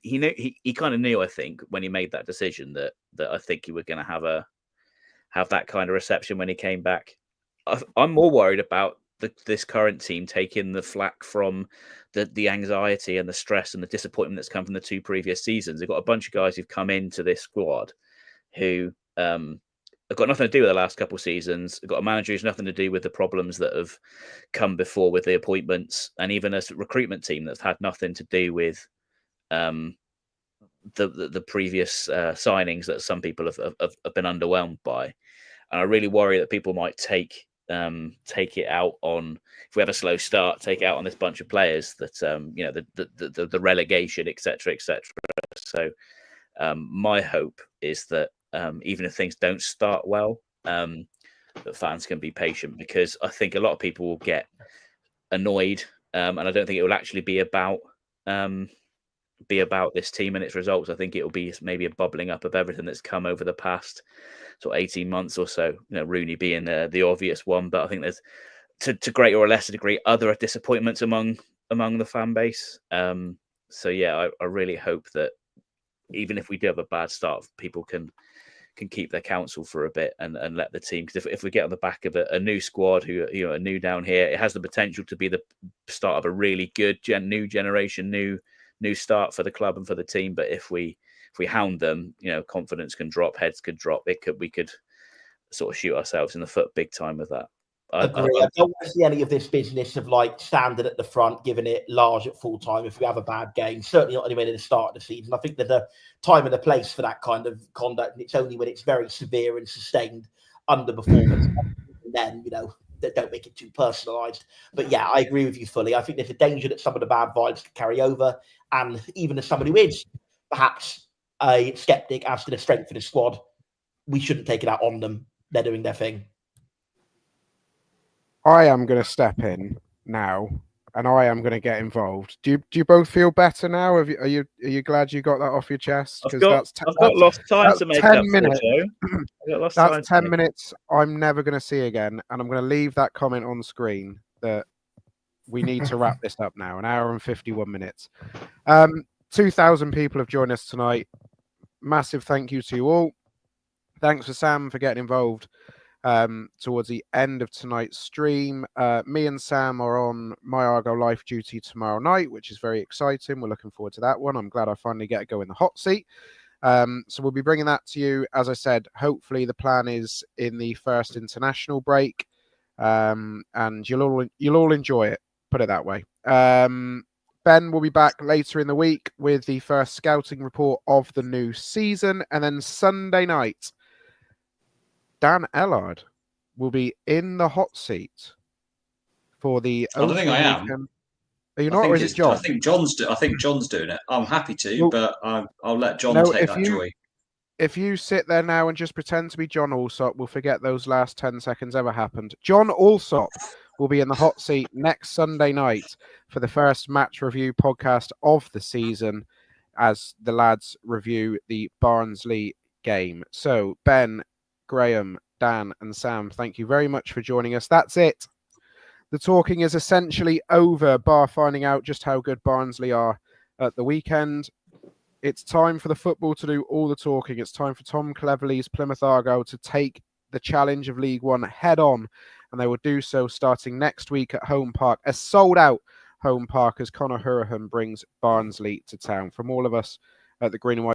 he knew, he kind of knew, I think, when he made that decision that I think he was going to have that kind of reception when he came back. I'm more worried about this current team taking the flack from the anxiety and the stress and the disappointment that's come from the 2 previous seasons. They've got a bunch of guys who've come into this squad who have got nothing to do with the last couple of seasons. They've got a manager who's nothing to do with the problems that have come before with the appointments, and even a recruitment team that's had nothing to do with the previous signings that some people have been underwhelmed by. And I really worry that people might take it out on, if we have a slow start, take it out on this bunch of players that the relegation, etc. So my hope is that even if things don't start well, that fans can be patient, because I think a lot of people will get annoyed, and I don't think it will actually be about this team and its results. I think it will be maybe a bubbling up of everything that's come over the past sort of 18 months or so. Rooney being the obvious one, but I think there's to greater or lesser degree other disappointments among the fan base. So yeah, I really hope that even if we do have a bad start, people can keep their counsel for a bit and let the team, because if we get on the back of a new squad who are new down here, it has the potential to be the start of a really good new generation, new start for the club and for the team. But if we hound them, confidence can drop, heads could drop. We could sort of shoot ourselves in the foot big time with that. I agree. I don't want to see any of this business of like standing at the front, giving it large at full time if we have a bad game. Certainly not anywhere in the start of the season. I think there's a time and a place for that kind of conduct, and it's only when it's very severe and sustained underperformance. And then, don't make it too personalised. But yeah, I agree with you fully. I think there's a danger that some of the bad vibes could carry over, and even as somebody who is perhaps a sceptic as to the strength of the squad, we shouldn't take it out on them. They're doing their thing. I am going to step in now, and I am going to get involved. Do you both feel better now? Are you glad you got that off your chest? I've got lost time to make 10 up minutes. That's 10 minutes I'm never going to see again, and I'm going to leave that comment on screen that we need to wrap this up now. 1 hour and 51 minutes. 2,000 people have joined us tonight. Massive thank you to you all. Thanks for Sam for getting involved towards the end of tonight's stream. Me and Sam are on My Argyle Life duty tomorrow night, which is very exciting. We're looking forward to that one. I'm glad I finally get to go in the hot seat. So we'll be bringing that to you. As I said, hopefully the plan is in the first international break, and you'll all enjoy it, put it that way. Ben will be back later in the week with the first scouting report of the new season, and then Sunday night, Dan Ellard will be in the hot seat for the. I don't think I am. Weekend. Are you not, or is it John? I think John's doing it. I'm happy to, but I'll let John take that joy. If you sit there now and just pretend to be John Alsop, we'll forget those last 10 seconds ever happened. John Alsop will be in the hot seat next Sunday night for the first match review podcast of the season as the lads review the Barnsley game. So, Ben, Graham, Dan, and Sam, thank you very much for joining us. That's it. The talking is essentially over, bar finding out just how good Barnsley are at the weekend. It's time for the football to do all the talking. It's time for Tom Cleverley's Plymouth Argyle to take the challenge of League One head on, and they will do so starting next week at Home Park, a sold-out Home Park as Conor Hurahan brings Barnsley to town. From all of us at the Green and White